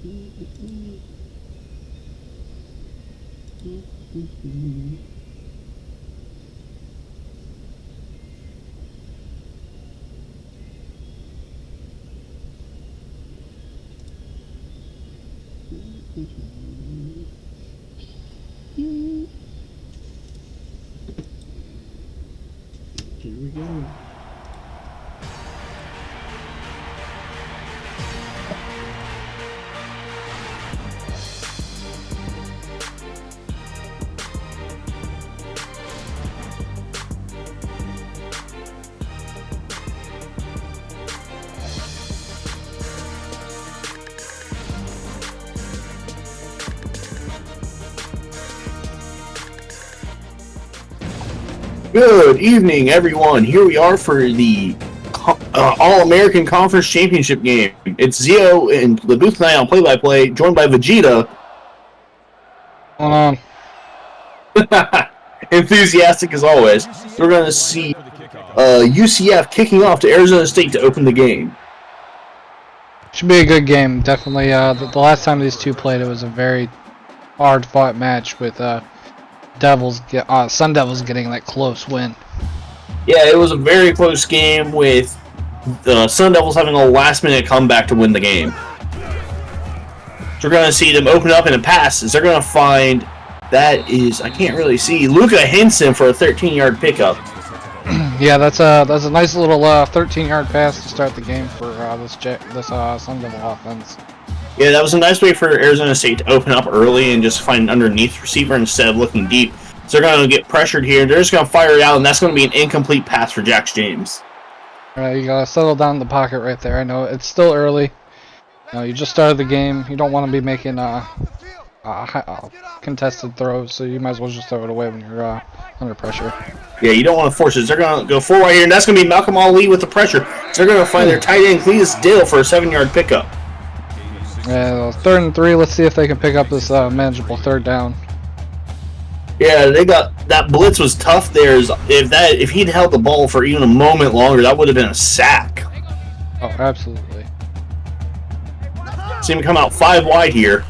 Here we go. Good evening, everyone. Here we are for the All-American Conference Championship game. It's Zio and the booth tonight on play-by-play, joined by Vegeta. Enthusiastic as always. We're going to see UCF kicking off to Arizona State to open the game. Should be a good game, definitely. The last time these two played, it was a very hard-fought match with Sun Devils getting that close win. Yeah, it was a very close game with the Sun Devils having a last-minute comeback to win the game. So we're going to see them open up in a pass. They're going to find that is, I can't really see, Luca Henson for a 13-yard pickup. Yeah, that's a nice little 13-yard pass to start the game for this Sun Devil offense. Yeah, that was a nice way for Arizona State to open up early and just find an underneath receiver instead of looking deep. So they're going to get pressured here. They're just going to fire it out, and that's going to be an incomplete pass for Jax James. All right, you got to settle down in the pocket right there. I know it's still early. You just started the game. You don't want to be making contested throws, so you might as well just throw it away when you're under pressure. Yeah, you don't want to force it. They're going to go forward right here, and that's going to be Malcolm Ali with the pressure. So they're going to find their tight end, Cletus Dale, for a 7-yard pickup. Yeah, 3rd and 3. Let's see if they can pick up this manageable third down. Yeah, they got that blitz was tough there. If he'd held the ball for even a moment longer, that would have been a sack. Oh, absolutely. See him come out 5 wide here.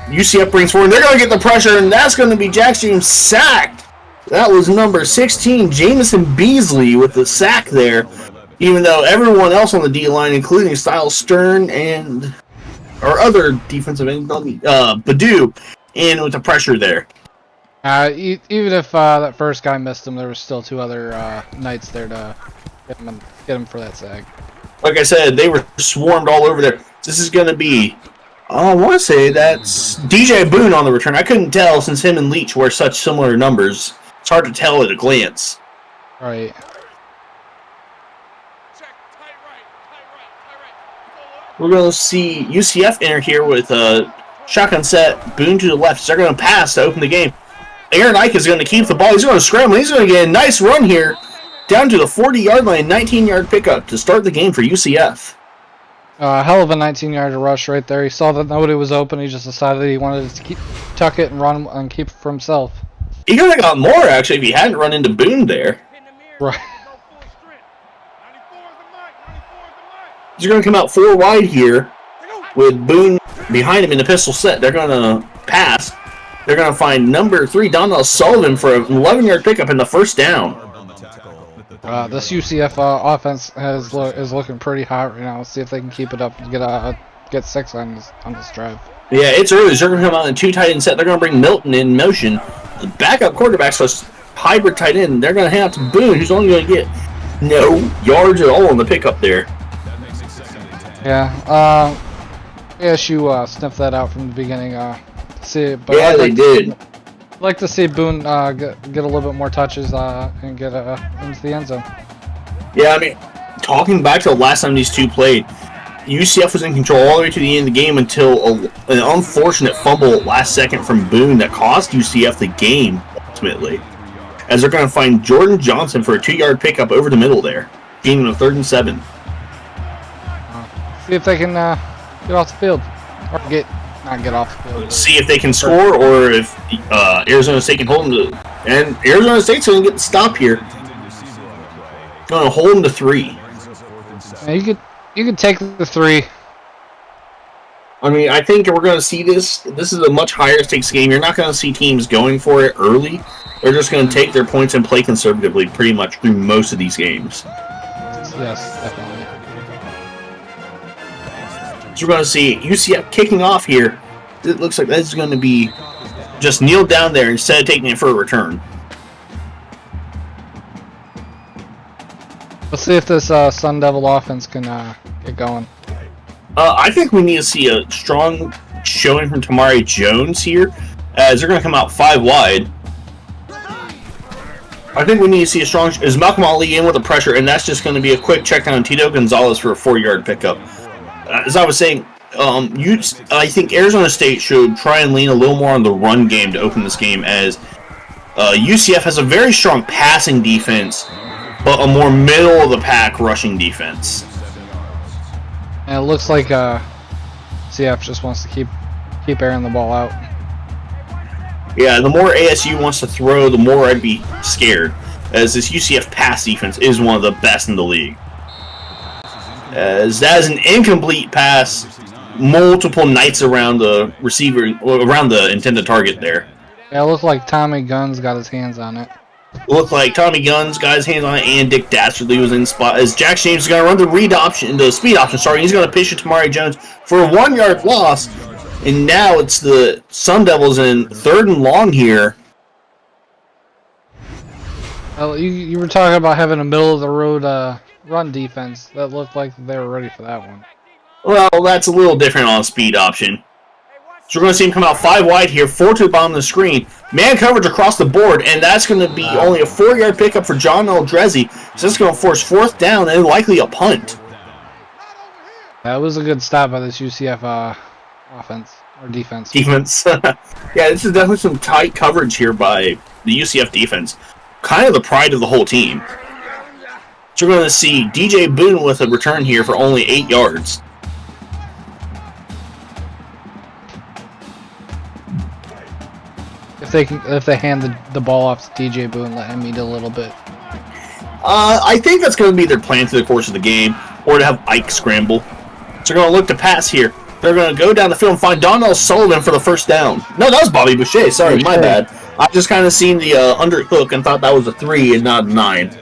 UCF brings forward. They're going to get the pressure, and that's going to be Jax James sacked. That was number 16, Jamison Beasley, with the sack there. Even though everyone else on the D-line, including Styles Stern and our other defensive end, Badu, in with the pressure there. Even if that first guy missed him, there was still 2 other Knights there to get him for that sack. Like I said, they were swarmed all over there. This is going to be, I want to say that's DJ Boone on the return. I couldn't tell since him and Leach wear such similar numbers. It's hard to tell at a glance. Right. We're going to see UCF enter here with a shotgun set. Boone to the left. They're going to pass to open the game. Aaron Ike is going to keep the ball. He's going to scramble. He's going to get a nice run here down to the 40-yard line. 19-yard pickup to start the game for UCF. Hell of a 19-yard rush right there. He saw that nobody was open. He just decided he wanted to tuck it and run and keep it for himself. He could have got more, actually, if he hadn't run into Boone there. Right. He's going to come out 4 wide here with Boone behind him in the pistol set. They're going to pass. They're going to find number 3, Donnell Sullivan, for an 11-yard pickup in the first down. This UCF offense is looking pretty hot right now. Let's see if they can keep it up and get 6 on this drive. Yeah, it's early. They're going to come out in 2 tight end set. They're going to bring Milton in motion. The backup quarterback, so it's hybrid tight end. They're going to hand it to Boone, who's only going to get no yards at all on the pickup there. Yeah, ASU sniffed that out from the beginning. But yeah, they did. I'd like to see Boone get a little bit more touches and get into the end zone. Yeah, I mean, talking back to the last time these two played, UCF was in control all the way to the end of the game until an unfortunate fumble at last second from Boone that cost UCF the game, ultimately. As they're going to find Jordan Johnson for a 2-yard pickup over the middle there, gaining a 3rd and 7. See if they can get off the field. Or not get off the field. See if they can score, or if Arizona State can hold them to... And Arizona State's going to get the stop here. Going to hold them to 3. Yeah, you could take the 3. I mean, I think we're going to see this. This is a much higher stakes game. You're not going to see teams going for it early. They're just going to take their points and play conservatively pretty much through most of these games. Yes, definitely. So we're going to see UCF kicking off here. It looks like that's going to be just kneel down there instead of taking it for a return. Let's see if this Sun Devil offense can get going. I think we need to see a strong showing from Tamari Jones here, as they're going to come out 5 wide. I think we need to see a strong... Is Malcolm Ali in with the pressure, and that's just going to be a quick check down on Tito Gonzalez for a 4-yard pickup. As I was saying, I think Arizona State should try and lean a little more on the run game to open this game, as UCF has a very strong passing defense, but a more middle-of-the-pack rushing defense. And it looks like CF just wants to keep airing the ball out. Yeah, the more ASU wants to throw, the more I'd be scared, as this UCF pass defense is one of the best in the league. As that is an incomplete pass, multiple knights around the receiver, around the intended target there. Yeah, it looked like Tommy Gunn's got his hands on it. It looked like Tommy Gunn's got his hands on it, and Dick Dastardly was in spot, as Jack James is going to run the read option, the speed option, sorry, he's going to pitch to Tamari Jones for a 1-yard loss. And now it's the Sun Devils in 3rd and long here. Well, you were talking about having a middle-of-the-road run defense. That looked like they were ready for that one. Well, that's a little different on speed option. So we're going to see him come out 5 wide here, 4 to the bottom of the screen. Man coverage across the board, and that's going to be only a 4-yard pickup for John Eldrezi. So that's going to force 4th down and likely a punt. That was a good stop by this UCF offense or defense. Yeah, this is definitely some tight coverage here by the UCF defense. Kind of the pride of the whole team. So we're going to see DJ Boone with a return here for only 8 yards. If they hand the ball off to DJ Boone, let him eat a little bit. I think that's going to be their plan through the course of the game, or to have Ike scramble. So they're going to look to pass here. They're going to go down the field and find Donnell Sullivan for the 1st down. No, that was Bobby Boucher. Sorry, my bad. I just kind of seen the underhook and thought that was a 3 and not a 9.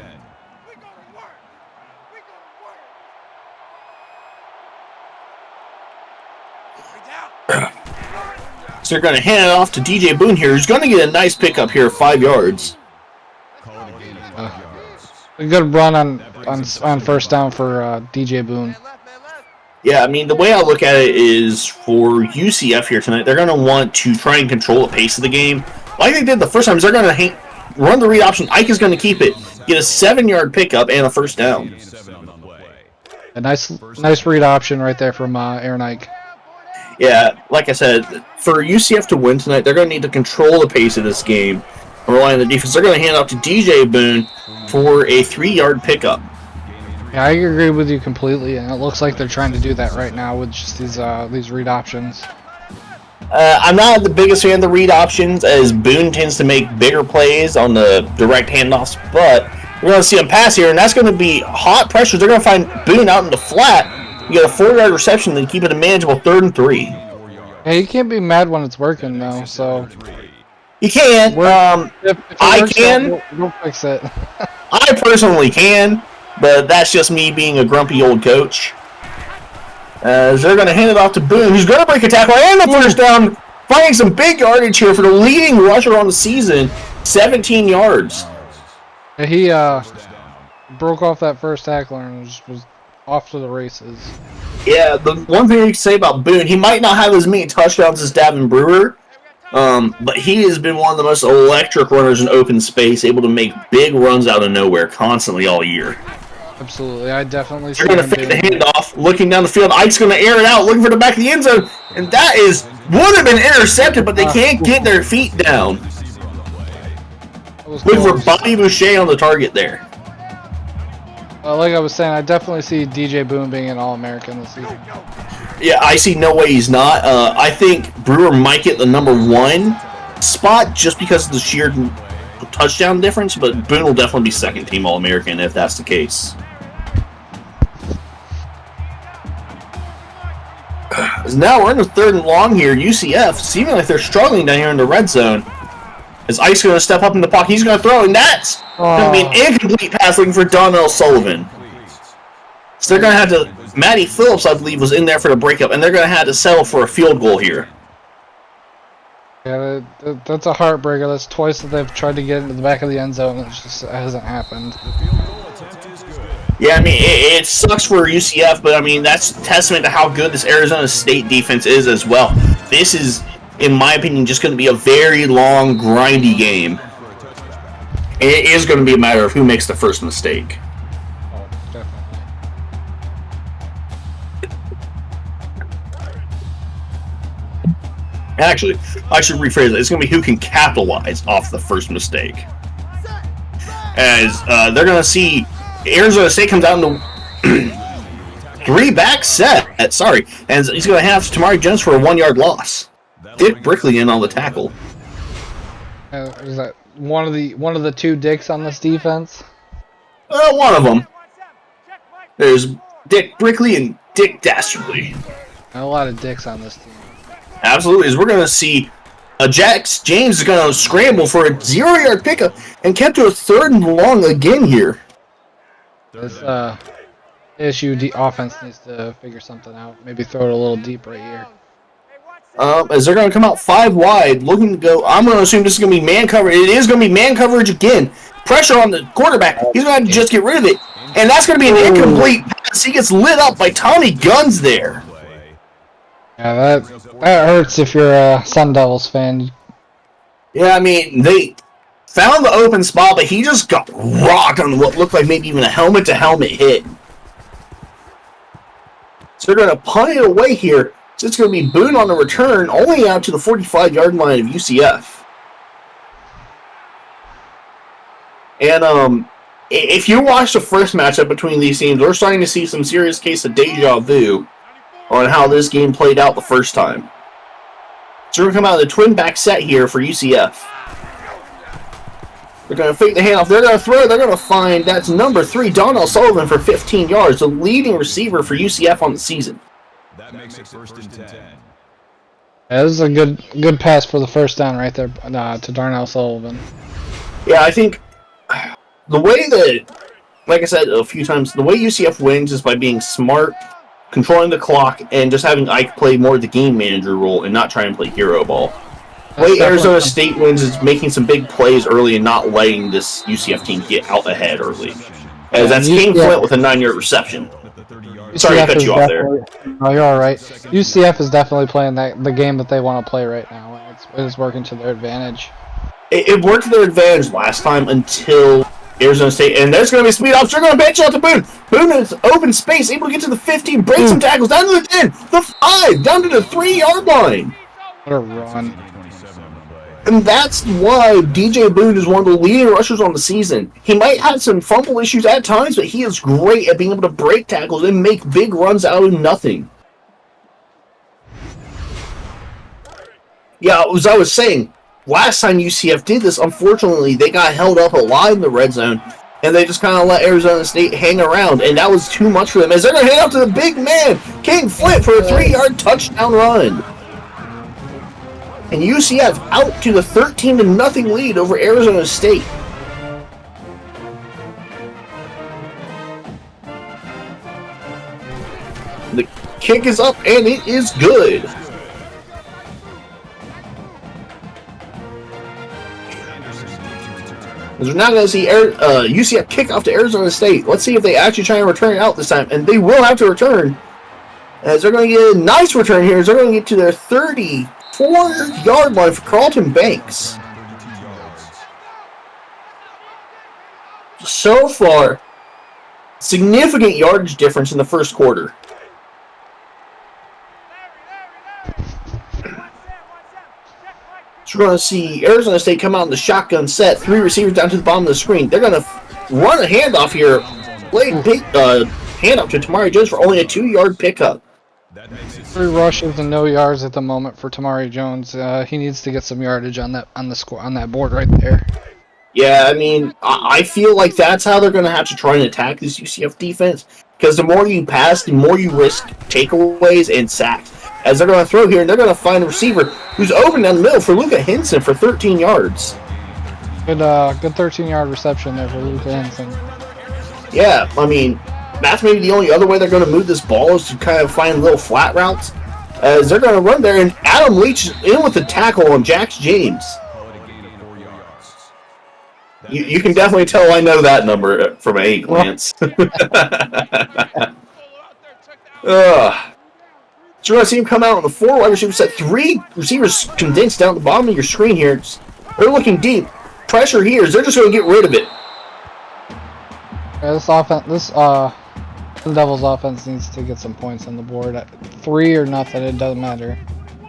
So they're going to hand it off to DJ Boone here, who's going to get a nice pickup here of 5 yards. A good run on 1st down for DJ Boone. Yeah, I mean, the way I look at it is for UCF here tonight, they're going to want to try and control the pace of the game. Like they did the first time, is they're going to run the read option. Ike is going to keep it, get a 7-yard pickup and a 1st down. A nice read option right there from Aaron Ike. Yeah, like I said, for UCF to win tonight, they're going to need to control the pace of this game and rely on the defense. They're going to hand off to DJ Boone for a 3-yard pickup. Yeah, I agree with you completely, and it looks like they're trying to do that right now with just these read options. I'm not the biggest fan of the read options, as Boone tends to make bigger plays on the direct handoffs, but we're going to see him pass here, and that's going to be hot pressure. They're going to find Boone out in the flat. You get a 4-yard reception and keep it a manageable 3rd and 3. Yeah, you can't be mad when it's working, though, so... You can. If I can. We'll fix it. I personally can, but that's just me being a grumpy old coach. As they're going to hand it off to Boone, who's going to break a tackle and the 1st down, finding some big yardage here for the leading rusher on the season, 17 yards. Yeah, he broke off that 1st tackler and was off to the races. Yeah, the one thing you can say about Boone, he might not have as many touchdowns as Davin Brewer, but he has been one of the most electric runners in open space, able to make big runs out of nowhere constantly all year. Absolutely, I definitely see They're going to fake the handoff, looking down the field. Ike's going to air it out, looking for the back of the end zone, and that would have been intercepted, but they can't get their feet down. Looking for Bobby Boucher on the target there. Like I was saying, I definitely see DJ Boone being an All-American this season. Yeah, I see no way he's not. I think Brewer might get the number 1 spot just because of the sheer touchdown difference, but Boone will definitely be 2nd-team All-American if that's the case. As now we're in the 3rd and long here. UCF seeming like they're struggling down here in the red zone. Is Ice going to step up in the pocket? He's going to throw, and that's going to be an incomplete pass looking for Donnell Sullivan. So they're going to have to... Matty Phillips, I believe, was in there for the breakup, and they're going to have to settle for a field goal here. Yeah, that's a heartbreaker. That's twice that they've tried to get into the back of the end zone. It just hasn't happened. Yeah, I mean, it sucks for UCF, but I mean, that's testament to how good this Arizona State defense is as well. This is, in my opinion, just going to be a very long, grindy game. It is going to be a matter of who makes the first mistake. Oh, definitely. Actually, I should rephrase it. It's going to be who can capitalize off the first mistake. As they're going to see Arizona State comes out in the 3-back set. Sorry. And he's going to have Tamari Jones for a 1-yard loss. Dick Brickley in on the tackle. Is that one of the two dicks on this defense? One of them. There's Dick Brickley and Dick Dastardly. A lot of dicks on this team. Absolutely, as we're going to see Jax James is going to scramble for a 0-yard pickup and kept to a 3rd and long again here. This issue offense needs to figure something out. Maybe throw it a little deep right here. As they're going to come out 5 wide, looking to go. I'm going to assume this is going to be man coverage. It is going to be man coverage again. Pressure on the quarterback. He's going to have to just get rid of it. And that's going to be an incomplete pass. He gets lit up by Tommy Guns there. Yeah, that hurts if you're a Sun Devils fan. Yeah, I mean, they found the open spot, but he just got rocked on what looked like maybe even a helmet-to-helmet hit. So they're going to punt it away here. So it's going to be Boone on the return, only out to the 45-yard line of UCF. And if you watch the first matchup between these teams, we're starting to see some serious case of deja vu on how this game played out the first time. So we're going to come out of the twin back set here for UCF. They're going to fake the handoff. They're going to throw. They're going to find, that's number 3, Donnell Sullivan for 15 yards, the leading receiver for UCF on the season. That makes it 1st and 10. Yeah, this is a good pass for the first down right there to Darnell Sullivan. Yeah, I think the way that, like I said a few times, the way UCF wins is by being smart, controlling the clock, and just having Ike play more of the game manager role and not try and play hero ball. The way Arizona State wins is making some big plays early and not letting this UCF team get out ahead early. As that's King Flint with a 9-yard reception. Sorry to cut you off there. No, you're all right. UCF is definitely playing the game that they want to play right now. It's working to their advantage. It worked to their advantage last time until Arizona State, and there's going to be a speed off. They're going to bench out to Boone. Boone is open space, able to get to the 15, break some tackles, down to the 10, the 5, down to the 3-yard line. What a run. And that's why DJ Boone is one of the leading rushers on the season. He might have some fumble issues at times, but he is great at being able to break tackles and make big runs out of nothing. Yeah, as I was saying, last time UCF did this, unfortunately, they got held up a lot in the red zone, and they just kind of let Arizona State hang around, and that was too much for them, as they're going to hand out to the big man, King Flint, for a 3-yard touchdown run. And UCF out to the 13-0 lead over Arizona State. The kick is up, and it is good. We're now going to see UCF kick off to Arizona State. Let's see if they actually try and return it out this time. And they will have to return. As they're going to get a nice return here. As they're going to get to their 34-yard line for Carlton Banks. So far, significant yardage difference in the first quarter. So we're going to see Arizona State come out in the shotgun set. 3 receivers down to the bottom of the screen. They're going to run a handoff here. Handoff to Tamari Jones for only a 2-yard pickup. 3 rushes and no yards at the moment for Tamari Jones. He needs to get some yardage on that board right there. Yeah, I mean, I feel like that's how they're going to have to try and attack this UCF defense. Because the more you pass, the more you risk takeaways and sacks. as they're going to throw here, and they're going to find a receiver who's open down the middle for Luca Henson for 13 yards. Good 13-yard reception there for Luca Henson. Yeah, I mean, that's maybe the only other way they're going to move this ball is to kind of find little flat routes. As they're going to run there, and Adam Leach in with the tackle on Jax James. You can definitely tell I know that number from a glance. So you're going to see him come out on the 4 wide receiver set. 3 receivers condensed down the bottom of your screen here. They're looking deep. Pressure here is they're just going to get rid of it. Yeah, this Devils offense needs to get some points on the board. At 3 or nothing, it doesn't matter.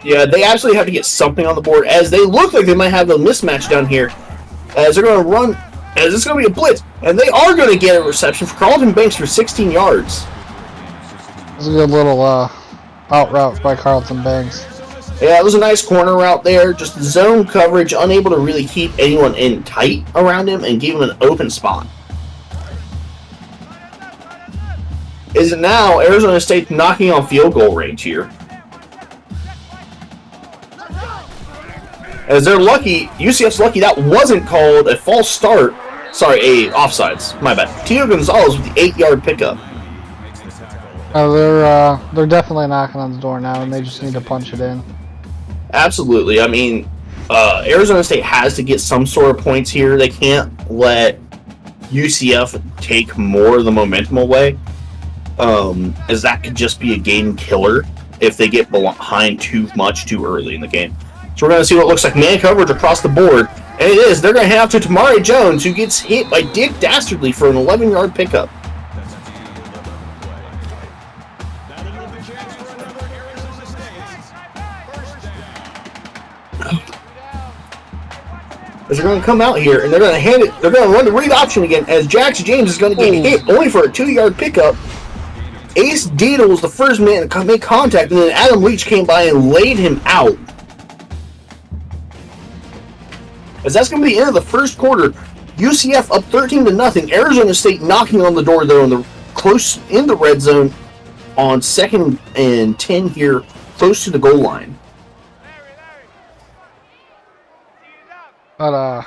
Yeah, they absolutely have to get something on the board, as they look like they might have a mismatch down here. As they're going to run, as it's going to be a blitz, and they are going to get a reception for Carlton Banks for 16 yards. It was a good little out route by Carlton Banks. Yeah, it was a nice corner route there. Just zone coverage, unable to really keep anyone in tight around him and give him an open spot. Is it now Arizona State knocking on field goal range here? As they're lucky, UCF's lucky that wasn't called a false start. Sorry, a offsides. My bad. Tito Gonzalez with the 8-yard pickup. They're definitely knocking on the door now, and they just need to punch it in. Absolutely. I mean, Arizona State has to get some sort of points here. They can't let UCF take more of the momentum away, as that could just be a game killer if they get behind too much too early in the game. So we're going to see what looks like man coverage across the board. And it is. They're going to head out to Tamari Jones, who gets hit by Dick Dastardly for an 11-yard pickup. As they're going to come out here, and they're going to hand it. They're going to run the read option again, as Jax James is going to get hit only for a 2-yard pickup. Ace Dieter was the first man to make contact, and then Adam Leach came by and laid him out. As that's going to be the end of the first quarter, UCF up 13-0. Arizona State knocking on the door there close in the red zone on 2nd and 10 here, close to the goal line. But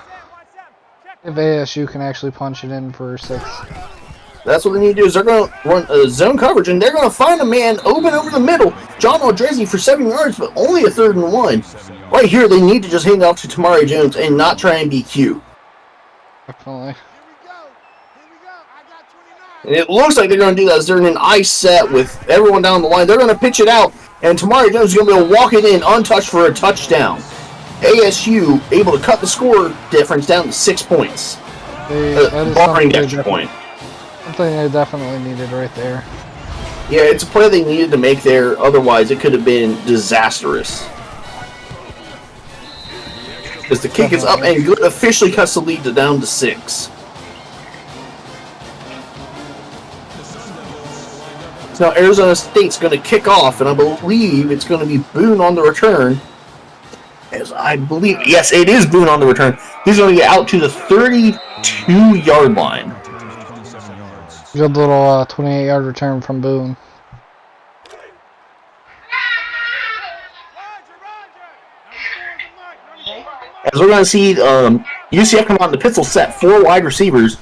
if ASU can actually punch it in for 6. That's what they need to do. Is they're going to run zone coverage, and they're going to find a man open over the middle, John Aldrezi, for 7 yards, but only a 3rd and 1. Right here, they need to just hand it off to Tamari Jones and not try and be cute. Definitely. And it looks like they're going to do that as they're in an ice set with everyone down the line. They're going to pitch it out, and Tamari Jones is going to be able to walk it in untouched for a touchdown. ASU able to cut the score difference down to 6 points. Barring the extra point. Something they definitely needed right there. Yeah, it's a play they needed to make there. Otherwise, it could have been disastrous. Because the kick is up and good, officially cuts the lead down to 6. So now Arizona State's going to kick off, and I believe it's going to be Boone on the return. As I believe, yes, it is Boone on the return. He's going to get out to the 32-yard line. Good little 28-yard return from Boone. As we're going to see UCF come out in the pistol set, 4 wide receivers.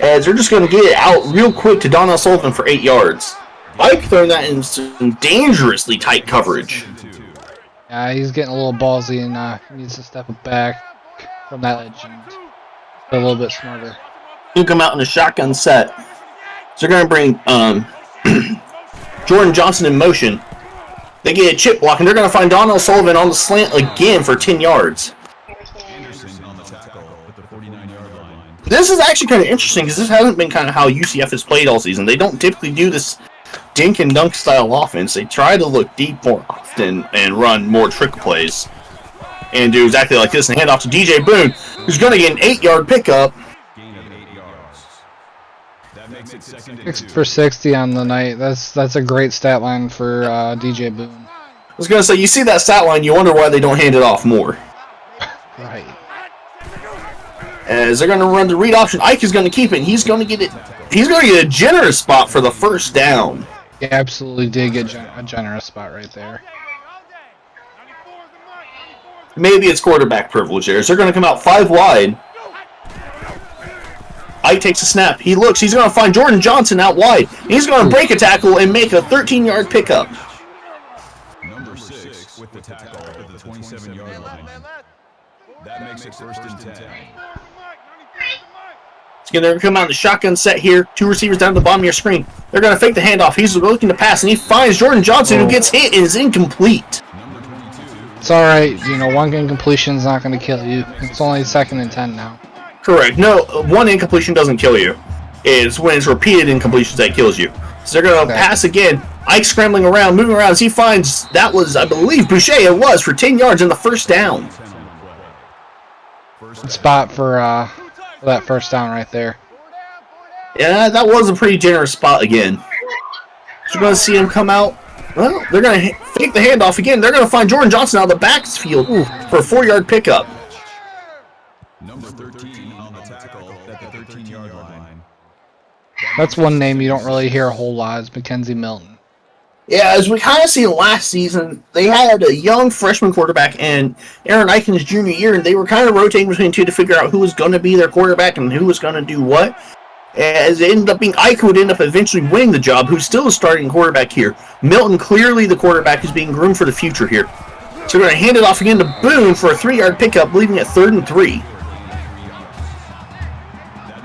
As they're just going to get it out real quick to Donnell Sullivan for 8 yards. Ike throwing that in some dangerously tight coverage. Yeah, he's getting a little ballsy and needs to step back from that edge and be a little bit smarter. He'll come out in a shotgun set. So they're going to bring Jordan Johnson in motion. They get a chip block, and they're going to find Donnell Sullivan on the slant again for 10 yards. This is actually kind of interesting because this hasn't been kind of how UCF has played all season. They don't typically do this dink and dunk style offense. They try to look deep more often and run more trick plays and do exactly like this and hand off to DJ Boone, who's going to get an 8-yard pickup. 6 for 60 on the night. That's a great stat line for DJ Boone. I was going to say, you see that stat line, you wonder why they don't hand it off more. Right. As they're going to run the read option, Ike is going to keep it. He's going to get it. He's going to get a generous spot for the first down. He absolutely did get a generous spot right there. Maybe it's quarterback privilege there. So they're going to come out 5 wide. Ike takes a snap. He looks. He's going to find Jordan Johnson out wide. He's going to break a tackle and make a 13-yard pickup. Number 6 with the tackle at the 27-yard line. That makes it first and 10. It's going to come out in the shotgun set here. 2 receivers down at the bottom of your screen. They're going to fake the handoff. He's looking to pass, and he finds Jordan Johnson, who gets hit and is incomplete. It's alright. You know, one incompletion is not going to kill you. It's only 2nd and 10 now. Correct. No, one incompletion doesn't kill you. It's when it's repeated incompletions that kills you. So they're going to pass again. Ike scrambling around, moving around as he finds, that was, I believe, Boucher it was, for 10 yards in the first down. Good spot for that first down right there. Yeah, that was a pretty generous spot again. So you're going to see him come out. Well, they're going to fake the handoff again. They're going to find Jordan Johnson out of the backfield for a 4-yard pickup. Number 13 on the tackle at the 13-yard line. That's one name you don't really hear a whole lot, is Mackenzie Milton. Yeah, as we kind of see last season, they had a young freshman quarterback and Aaron Ike in his junior year, and they were kind of rotating between two to figure out who was going to be their quarterback and who was going to do what. As it ended up being Ike who would end up eventually winning the job, who's still a starting quarterback here. Milton, clearly the quarterback, who's being groomed for the future here. So we're going to hand it off again to Boone for a 3-yard pickup, leaving it 3rd and 3.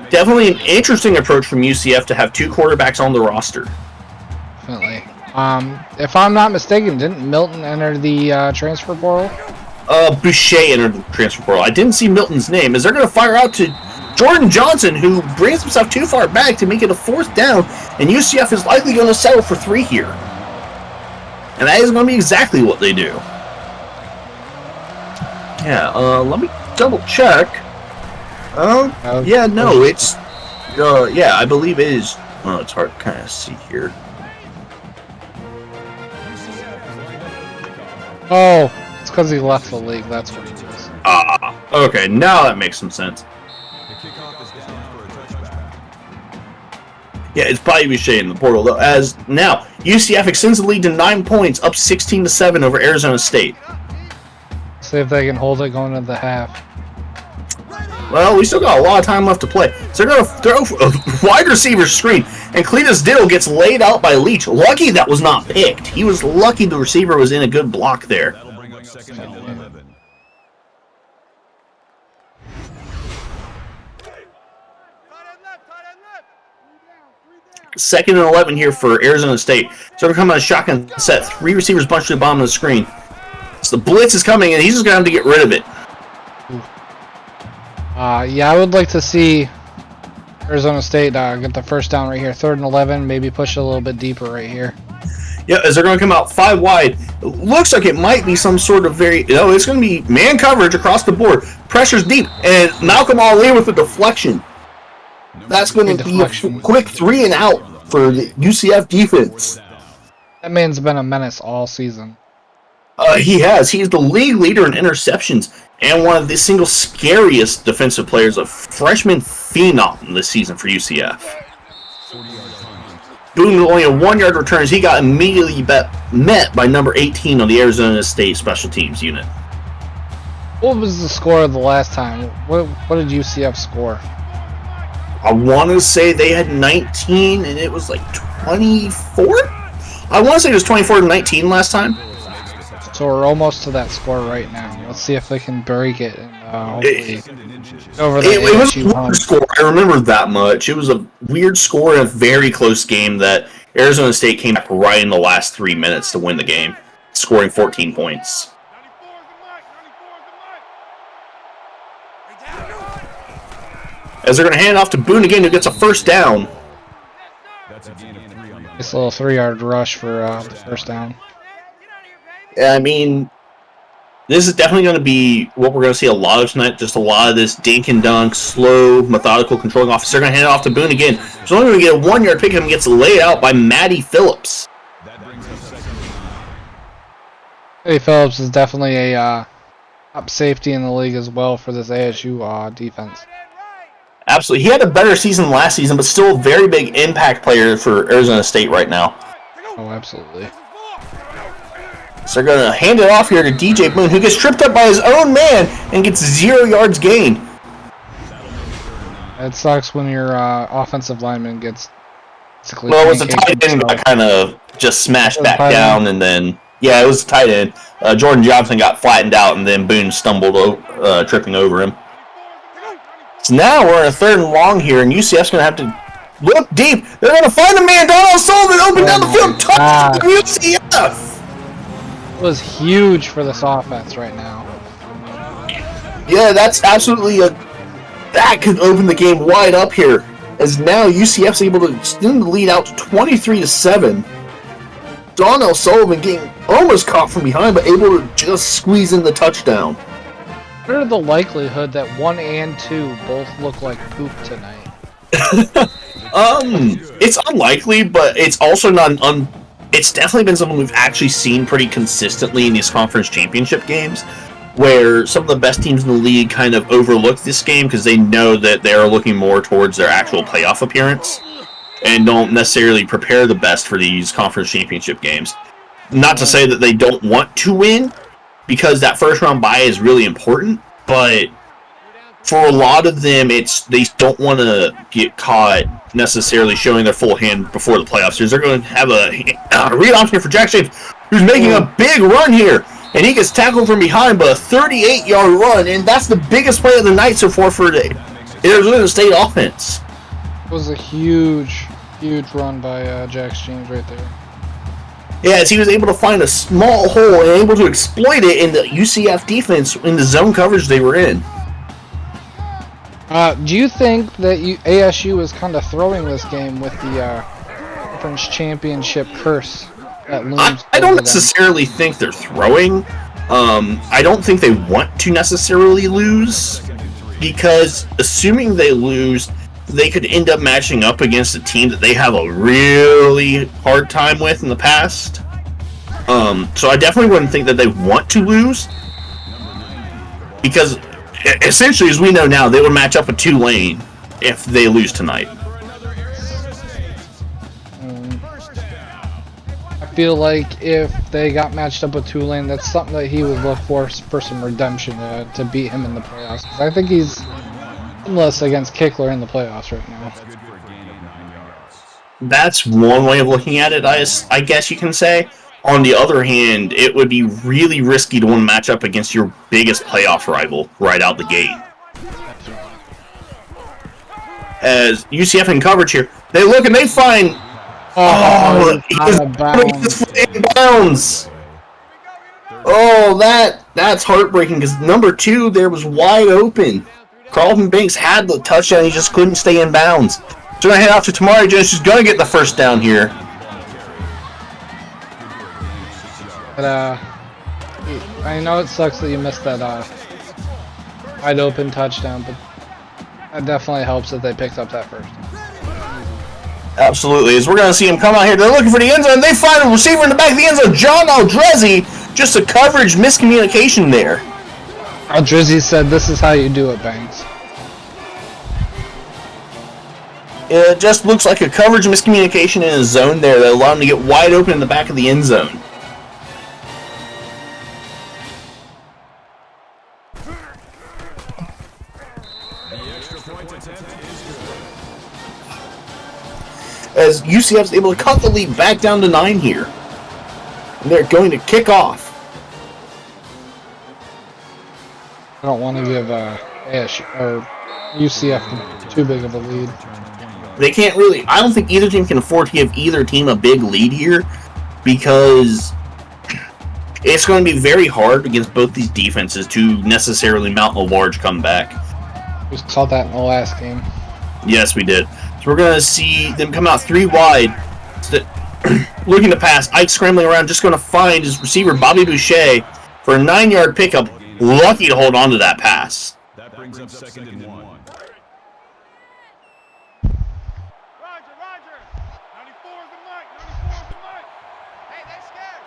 Definitely an interesting approach from UCF to have 2 quarterbacks on the roster. Definitely. If I'm not mistaken, didn't Milton enter the transfer portal? Boucher entered the transfer portal. I didn't see Milton's name, as they're going to fire out to Jordan Johnson, who brings himself too far back to make it a 4th down, and UCF is likely going to settle for 3 here. And that is going to be exactly what they do. Yeah, let me double check. Yeah, no, it's, yeah, I believe it is. Oh, it's hard to kind of see here. Oh, it's because he left the league. That's what it is. Okay, now that makes some sense. Yeah, it's probably Boucher in the portal, though, as now UCF extends the lead to 9 points, up 16-7 over Arizona State. See if they can hold it going into the half. Well, we still got a lot of time left to play. So they're going to throw a wide receiver screen, and Cletus Diddle gets laid out by Leach. Lucky that was not picked. He was lucky the receiver was in a good block there. That'll bring up 2nd and 11. Second and 11 here for Arizona State. So they're coming on a shotgun set. 3 receivers bunched to the bottom of the screen. So the blitz is coming, and he's just going to have to get rid of it. Yeah, I would like to see Arizona State get the first down right here. 3rd and 11, maybe push a little bit deeper right here. Yeah, as they're going to come out 5 wide. It looks like it might be some sort of it's going to be man coverage across the board. Pressure's deep, and Malcolm Ali with a deflection. That's going to be a quick 3 and out for the UCF defense. That man's been a menace all season. He has. He's the league leader in interceptions and one of the single scariest defensive players, a freshman phenom this season for UCF. Boone with only a 1-yard return as he got immediately met by number 18 on the Arizona State special teams unit. What was the score of the last time? What did UCF score? I want to say they had 19 and it was like 24? I want to say it was 24-19 last time. So we're almost to that score right now. Let's see if they can break it and hopefully over the it was a weird score. I remember that much. It was a weird score and a very close game that Arizona State came back right in the last 3 minutes to win the game, scoring 14 points. As they're going to hand it off to Boone again, who gets a first down. Nice little 3-yard rush for the first down. I mean, this is definitely going to be what we're going to see a lot of tonight. Just a lot of this dink and dunk, slow, methodical controlling offense. They're going to hand it off to Boone again. So only going to get a 1-yard pick and gets laid out by Matty Phillips. Matty Phillips is definitely a top safety in the league as well for this ASU defense. Absolutely. He had a better season last season, but still a very big impact player for Arizona State right now. Oh, absolutely. So they're going to hand it off here to DJ Boone, who gets tripped up by his own man and gets 0 yards gained. It sucks when your offensive lineman gets basically. Well, it was a tight end that kind of just smashed back down, and then it was a tight end. Jordan Johnson got flattened out, and then Boone stumbled, tripping over him. So now we're in a 3rd and long here, and UCF's going to have to look deep. They're going to find a man. Donald Sullivan open down the field. Touchdown UCF. It was huge for this offense right now. Yeah, that's absolutely that could open the game wide up here, as now UCF's able to extend the lead out to 23-7. Donnell Sullivan getting almost caught from behind, but able to just squeeze in the touchdown. What are the likelihood that 1 and 2 both look like poop tonight? It's unlikely, but it's also not it's definitely been something we've actually seen pretty consistently in these conference championship games, where some of the best teams in the league kind of overlook this game because they know that they're looking more towards their actual playoff appearance and don't necessarily prepare the best for these conference championship games. Not to say that they don't want to win, because that first round bye is really important, but for a lot of them, they don't want to get caught necessarily showing their full hand before the playoffs. They're going to have a read option here for Jack James, who's making a big run here, and he gets tackled from behind, but a 38-yard run, and that's the biggest play of the night so far for the Arizona State offense. It was a huge run by Jack James right there. Yeah, as he was able to find a small hole and able to exploit it in the UCF defense in the zone coverage they were in. Do you think that ASU is kind of throwing this game with the conference championship curse that looms? I don't necessarily think they're throwing. I don't think they want to necessarily lose, because assuming they lose, they could end up matching up against a team that they have a really hard time with in the past. So I definitely wouldn't think that they want to lose, because essentially, as we know now, they would match up with Tulane if they lose tonight. I feel like if they got matched up with Tulane, that's something that he would look for some redemption to beat him in the playoffs. I think he's winless against Kickler in the playoffs right now. That's one way of looking at it, I guess you can say. On the other hand, it would be really risky to want to match up against your biggest playoff rival right out the gate. As UCF in coverage here, they look and they find... he's in bounds. Oh, that's heartbreaking, because number 2 there was wide open. Carlton Banks had the touchdown, he just couldn't stay in bounds. So we're going to head off to Tamari Jones, who's going to get the first down here. But, I know it sucks that you missed that wide open touchdown, but that definitely helps that they picked up that first. Absolutely, as we're going to see him come out here. They're looking for the end zone. They find a receiver in the back of the end zone, John Aldrezzi. Just a coverage miscommunication there. Aldrezzi said, "This is how you do it, Banks." It just looks like a coverage miscommunication in a zone there that allowed him to get wide open in the back of the end zone. As UCF's able to cut the lead back down to 9 here. And they're going to kick off. I don't want to give ASU or UCF too big of a lead. They can't really... I don't think either team can afford to give either team a big lead here, because it's going to be very hard against both these defenses to necessarily mount a large comeback. We saw that in the last game. Yes, we did. So we're going to see them come out 3 wide. Looking to pass. Ike scrambling around, just going to find his receiver, Bobby Boucher, for a 9-yard pickup. Lucky to hold on to that pass. That brings up 2nd and 1. Roger. 94 is the mic. 94 is the mic. Hey, they're scared.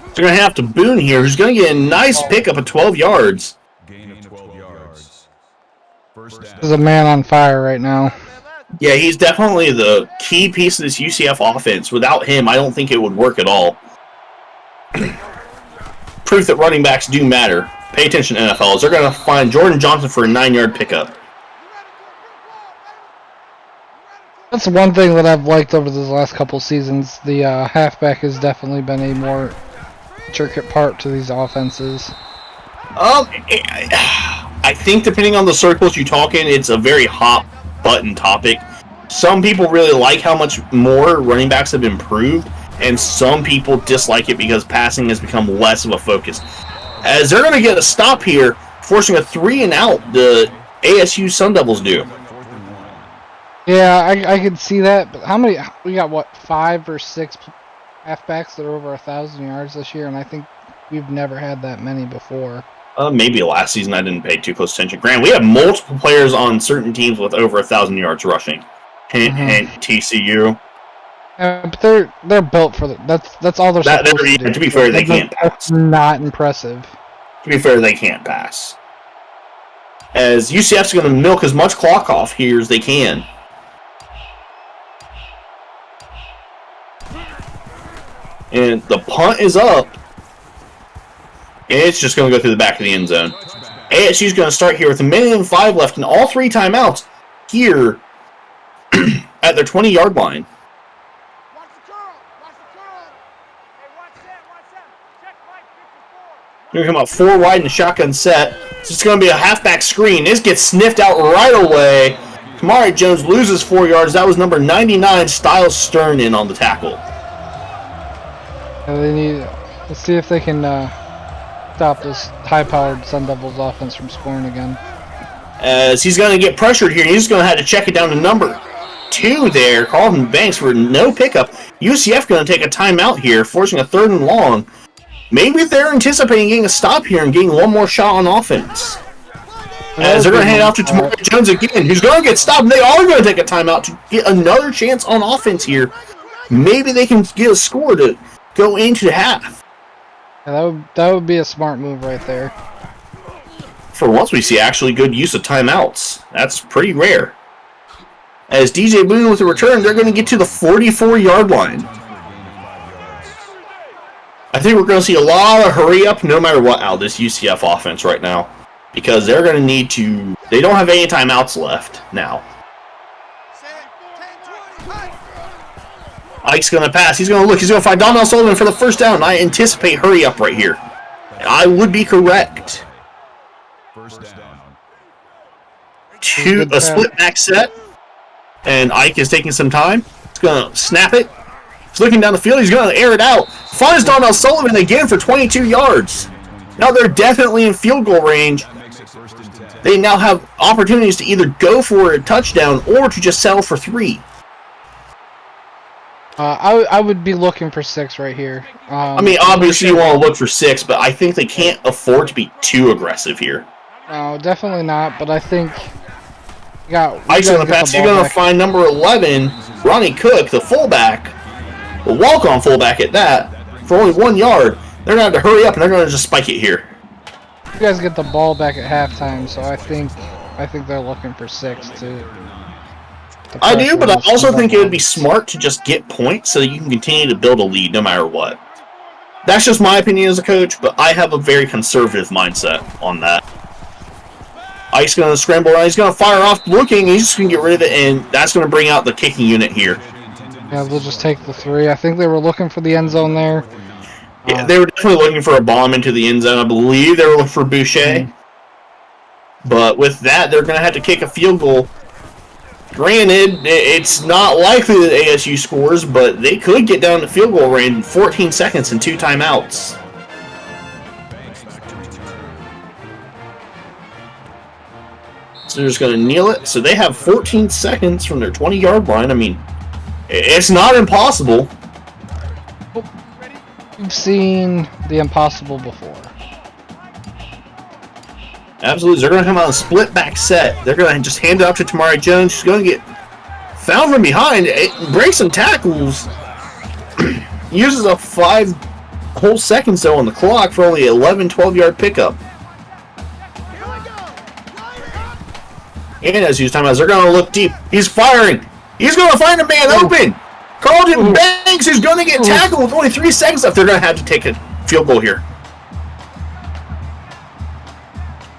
So we're going to have to Boone here, who's going to get a nice pickup of 12 yards. Gain of 12 yards. First down. There's a man on fire right now. Yeah, he's definitely the key piece of this UCF offense. Without him, I don't think it would work at all. Proof that running backs do matter. Pay attention, NFLs. They're going to find Jordan Johnson for a 9-yard pickup. That's one thing that I've liked over these last couple seasons. The halfback has definitely been a more intricate part to these offenses. I think depending on the circles you talk in, it's a very hot button topic. Some people really like how much more running backs have improved, and some people dislike it because passing has become less of a focus. As they're going to get a stop here, forcing a 3 and out, the ASU Sun Devils do. Yeah, I could see that, but how many, we got what, 5 or 6 halfbacks that are over 1,000 yards this year, and I think we've never had that many before. Maybe last season I didn't pay too close attention. Grant, we have multiple players on certain teams with over 1,000 yards rushing. Hint, hint, TCU. But they're built for that's all they're supposed to do. To be fair, they can't pass. That's not impressive. To be fair, they can't pass. As UCF's going to milk as much clock off here as they can. And the punt is up. And it's just going to go through the back of the end zone. ASU's going to start here with 1,000,005 left and all 3 timeouts here at their 20-yard line. They're going to come out 4 wide in the shotgun set. So it's going to be a halfback screen. This gets sniffed out right away. Kamari Jones loses 4 yards. That was number 99, Styles Stern, in on the tackle. Let's see if they can stop this high-powered Sun Devils offense from scoring again. As he's going to get pressured here, he's going to have to check it down to number 2 there. Carlton Banks for no pickup. UCF going to take a timeout here, forcing a 3rd and long. Maybe they're anticipating getting a stop here and getting one more shot on offense. As they're going to hand it off to Tamari Jones again, who's going to get stopped. They are going to take a timeout to get another chance on offense here. Maybe they can get a score to go into the half. Yeah, that would be a smart move right there. For once, we see actually good use of timeouts. That's pretty rare. As DJ Boone with a return, they're going to get to the 44-yard line. I think we're going to see a lot of hurry up no matter what out of this UCF offense right now. Because they're going to need to... They don't have any timeouts left now. Ike's going to pass. He's going to look. He's going to find Donnell Sullivan for the first down. I anticipate hurry up right here. And I would be correct. A split back set. And Ike is taking some time. He's going to snap it. He's looking down the field. He's going to air it out. Finds Donnell Sullivan again for 22 yards. Now they're definitely in field goal range. They now have opportunities to either go for a touchdown or to just settle for 3. I would be looking for 6 right here. I mean, obviously you want to look for 6, but I think they can't afford to be too aggressive here. No, definitely not, but I think... Ike's going to pass. He's going to find number 11, Ronnie Cook, the fullback. The walk-on fullback at that, for only 1 yard. They're going to have to hurry up, and they're going to just spike it here. You guys get the ball back at halftime, so I think they're looking for 6 too. I do, but I also think it would be smart to just get points so that you can continue to build a lead no matter what. That's just my opinion as a coach, but I have a very conservative mindset on that. Ike's going to scramble around. He's going to fire off looking. He's just going to get rid of it, and that's going to bring out the kicking unit here. Yeah, they'll just take the 3. I think they were looking for the end zone there. Yeah, they were definitely looking for a bomb into the end zone. I believe they were looking for Boucher. But with that, they're going to have to kick a field goal. Granted, it's not likely that ASU scores, but they could get down to field goal range in 14 seconds and 2 timeouts. So they're just going to kneel it. So they have 14 seconds from their 20-yard line. I mean, it's not impossible. We've seen the impossible before. Absolutely. They're going to come out and split back set. They're going to just hand it off to Tamari Jones. She's going to get found from behind. It breaks some tackles. Uses up 5 whole seconds, though, on the clock for only 11, 12-yard pickup. And as he's time as they're going to look deep. He's firing. He's going to find a man open. Carlton Banks is going to get tackled with only 3 seconds left. They're going to have to take a field goal here.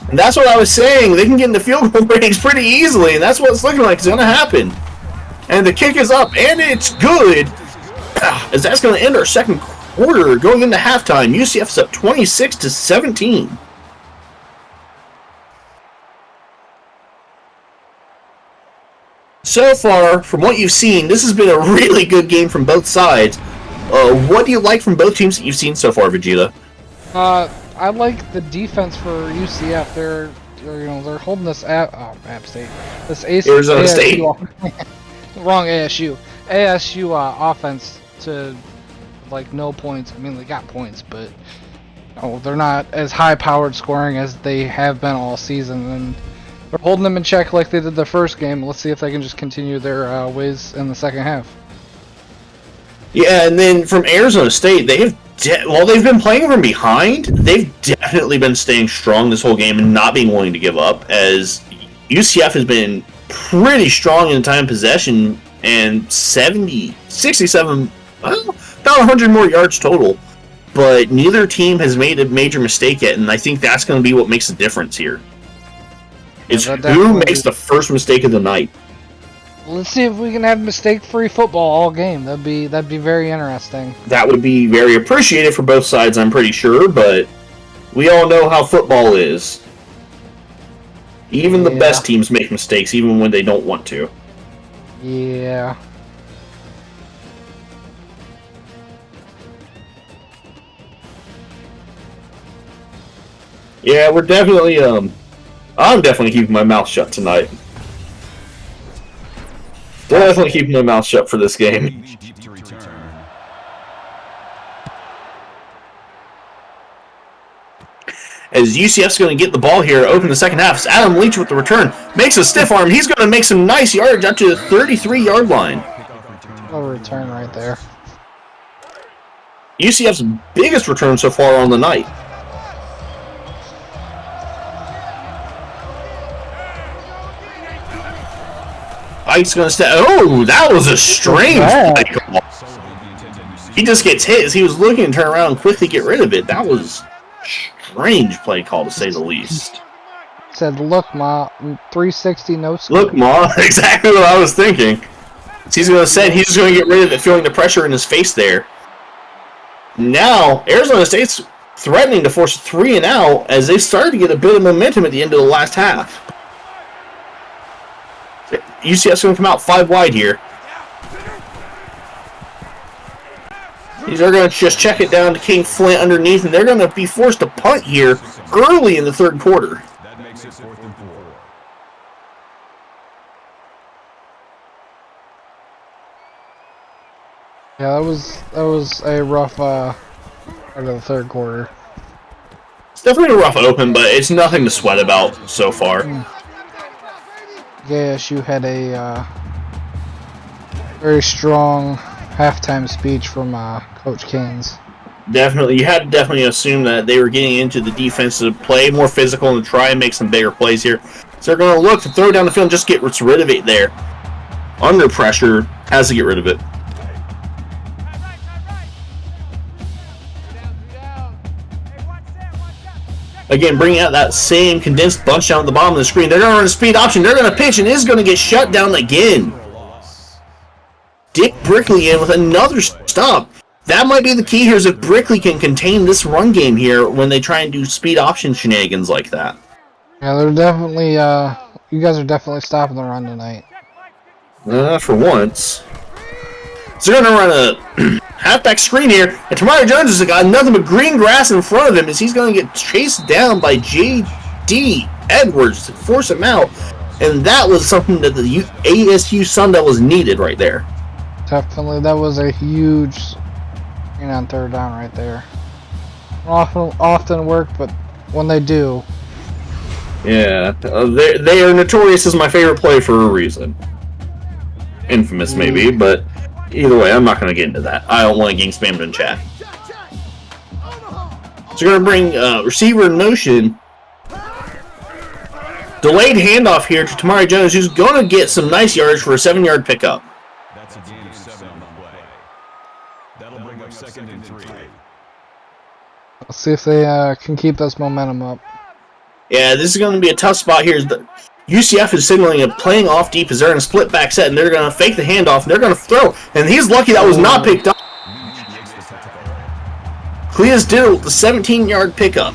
And that's what I was saying. They can get in the field goal range pretty easily, and that's what it's looking like is going to happen. And the kick is up, and it's good. As that's going to end our second quarter, going into halftime. UCF's up 26-17. So far, from what you've seen, this has been a really good game from both sides. What do you like from both teams that you've seen so far, Vegeta? I like the defense for UCF. They're holding this App State, this Arizona State, wrong ASU offense to like no points. I mean, they got points, but they're not as high-powered scoring as they have been all season, and they're holding them in check like they did the first game. Let's see if they can just continue their ways in the second half. Yeah, and then from Arizona State, they've been playing from behind. They've definitely been staying strong this whole game and not being willing to give up, as UCF has been pretty strong in time possession and 67, well, about 100 more yards total. But neither team has made a major mistake yet, and I think that's going to be what makes the difference here. It's who makes the first mistake of the night. Let's see if we can have mistake-free football all game. That'd be very interesting. That would be very appreciated for both sides, I'm pretty sure, but we all know how football is. Even the best teams make mistakes, even when they don't want to. Yeah. Yeah, we're definitely, I'm definitely keeping my mouth shut tonight. Definitely keeping my mouth shut for this game. As UCF's going to get the ball here, open the second half. Adam Leach with the return. Makes a stiff arm. He's going to make some nice yardage out to the 33-yard line. A return right there. UCF's biggest return so far on the night. Ike's going to step. Oh, that was a strange play call. He just gets hit as he was looking to turn around and quickly get rid of it. That was a strange play call, to say the least. Said, look, Ma, 360, no score. Look, Ma, exactly what I was thinking. So he's going to say he's just going to get rid of it, feeling the pressure in his face there. Now, Arizona State's threatening to force a 3 and out as they started to get a bit of momentum at the end of the last half. UCF's going to come out 5 wide here. They're going to just check it down to King Flint underneath, and they're going to be forced to punt here early in the third quarter. That makes it 4th and 4. Yeah, that was a rough part of the third quarter. It's definitely a rough open, but it's nothing to sweat about so far. ASU had a very strong halftime speech from Coach Keynes. Definitely, you had to definitely assume that they were getting into the defensive play, more physical, and try and make some bigger plays here. So they're going to look to throw down the field and just get rid of it there. Under pressure, has to get rid of it. Again, bringing out that same condensed bunch down at the bottom of the screen. They're going to run a speed option. They're going to pitch, and is going to get shut down again. Dick Brickley in with another stop. That might be the key here, is if Brickley can contain this run game here when they try and do speed option shenanigans like that. Yeah, they're definitely, you guys are definitely stopping the run tonight. For once. So they're going to run a halfback screen here, and Tamari Jones has got nothing but green grass in front of him as he's going to get chased down by J.D. Edwards to force him out. And that was something that the ASU Sun Devils needed right there. Definitely, that was a huge screen on third down right there. Often work, but when they do. Yeah, they are notorious as my favorite play for a reason. Infamous, maybe, but either way, I'm not going to get into that. I don't want to gang spammed in chat. So we're going to bring receiver Notion. Delayed handoff here to Tamari Jones, who's going to get some nice yardage for a 7-yard pickup. That's a gain of 7 on the play. That'll bring up 2nd and 3. Let's see if they can keep this momentum up. Yeah, this is going to be a tough spot here. UCF is signaling a playing off deep as they're in a split back set, and they're going to fake the handoff, and they're going to throw. And he's lucky that was not picked up. Cleus Diddle with the 17-yard pickup.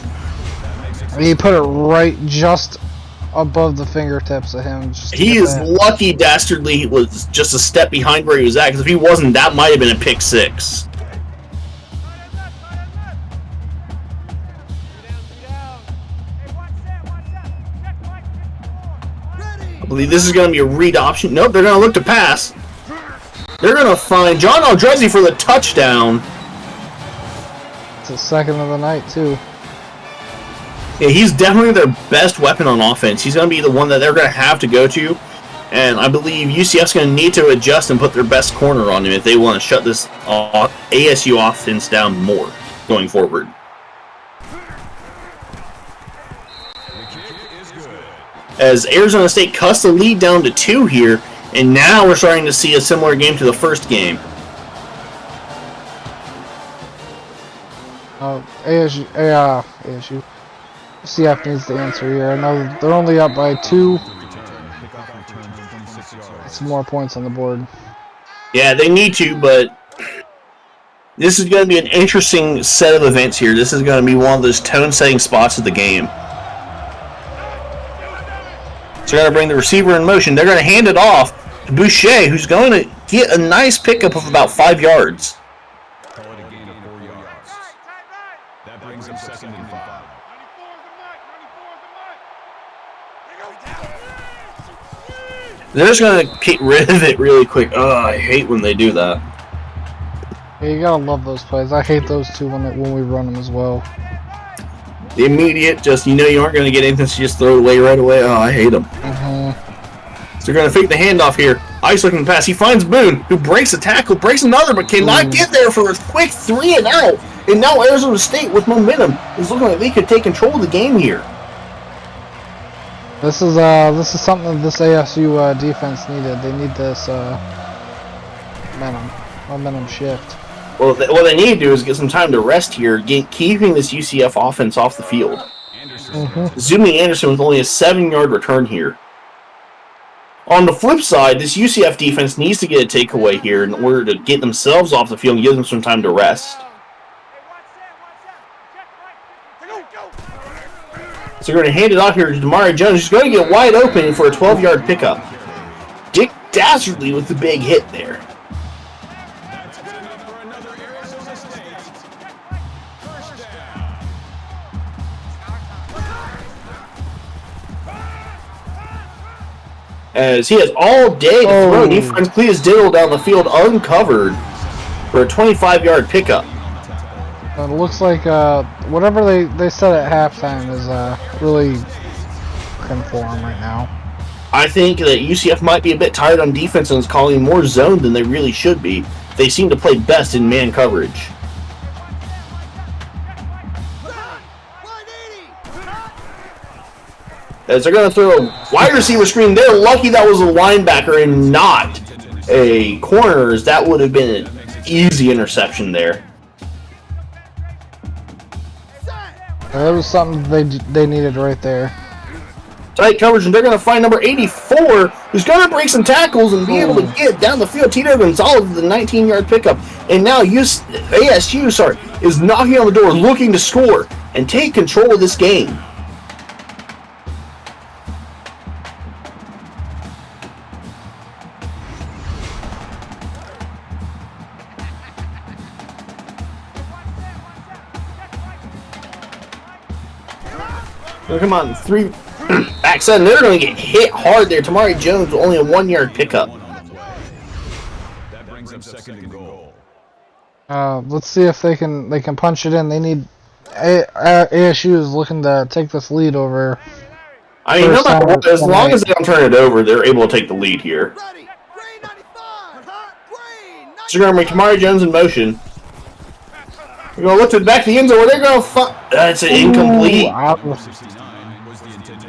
He put it right just above the fingertips of him. He is lucky Dastardly was just a step behind where he was at, because if he wasn't, that might have been a pick 6. I believe this is going to be a read option. Nope, they're going to look to pass. They're going to find John Aldrezi for the touchdown. It's the second of the night, too. Yeah, he's definitely their best weapon on offense. He's going to be the one that they're going to have to go to. And I believe UCF's going to need to adjust and put their best corner on him if they want to shut this ASU offense down more going forward. As Arizona State cuts the lead down to 2 here, and now we're starting to see a similar game to the first game. ASU. CF needs the answer here. I know they're only up by 2. Some more points on the board. Yeah, they need to, but this is going to be an interesting set of events here. This is going to be one of those tone-setting spots of the game. So they're going to bring the receiver in motion. They're going to hand it off to Boucher, who's going to get a nice pickup of about 5 yards. Call it a gain of 4 yards. That brings up 2nd and 5. They're just going to get rid of it really quick. Oh, I hate when they do that. Yeah, you gotta love those plays. I hate those too when we run them as well. The immediate, just, you know you aren't going to get anything, so you just throw it away right away. Oh, I hate them. So they're going to fake the handoff here. Ice looking pass. He finds Boone, who breaks a tackle, breaks another, but cannot get there for a quick 3 and out. And now Arizona State, with momentum, is looking like they could take control of the game here. This is something this ASU defense needed. They need this momentum shift. Well, what they need to do is get some time to rest here, keeping this UCF offense off the field. Zumi Anderson with only a 7-yard return here. On the flip side, this UCF defense needs to get a takeaway here in order to get themselves off the field and give them some time to rest. So we're going to hand it off here to Damari Jones, who's going to get wide open for a 12-yard pickup. Dick Dastardly with the big hit there. As he has all day to throw, he finds Cleus Diddle down the field uncovered for a 25-yard pickup. It looks like whatever they said at halftime is really working for them right now. I think that UCF might be a bit tired on defense and is calling more zone than they really should be. They seem to play best in man coverage. As they're going to throw a wide receiver screen, they're lucky that was a linebacker and not a corner, as that would have been an easy interception there. That was something they needed right there. Tight coverage, and they're going to find number 84, who's going to break some tackles and be able to get down the field. Tito Gonzalez with a 19-yard pickup. And now ASU is knocking on the door, looking to score and take control of this game. Oh, come on, 3 back 7. They're going to get hit hard there. Tamari Jones with only a 1-yard pickup. That brings up 2nd and goal. Let's see if they can punch it in. They need ASU is looking to take this lead over. I mean, no matter what, as long as they don't turn it over, they're able to take the lead here. So you're going to bring Tamari Jones in motion. We're going to look to the back of the end zone where they're going to that's an incomplete.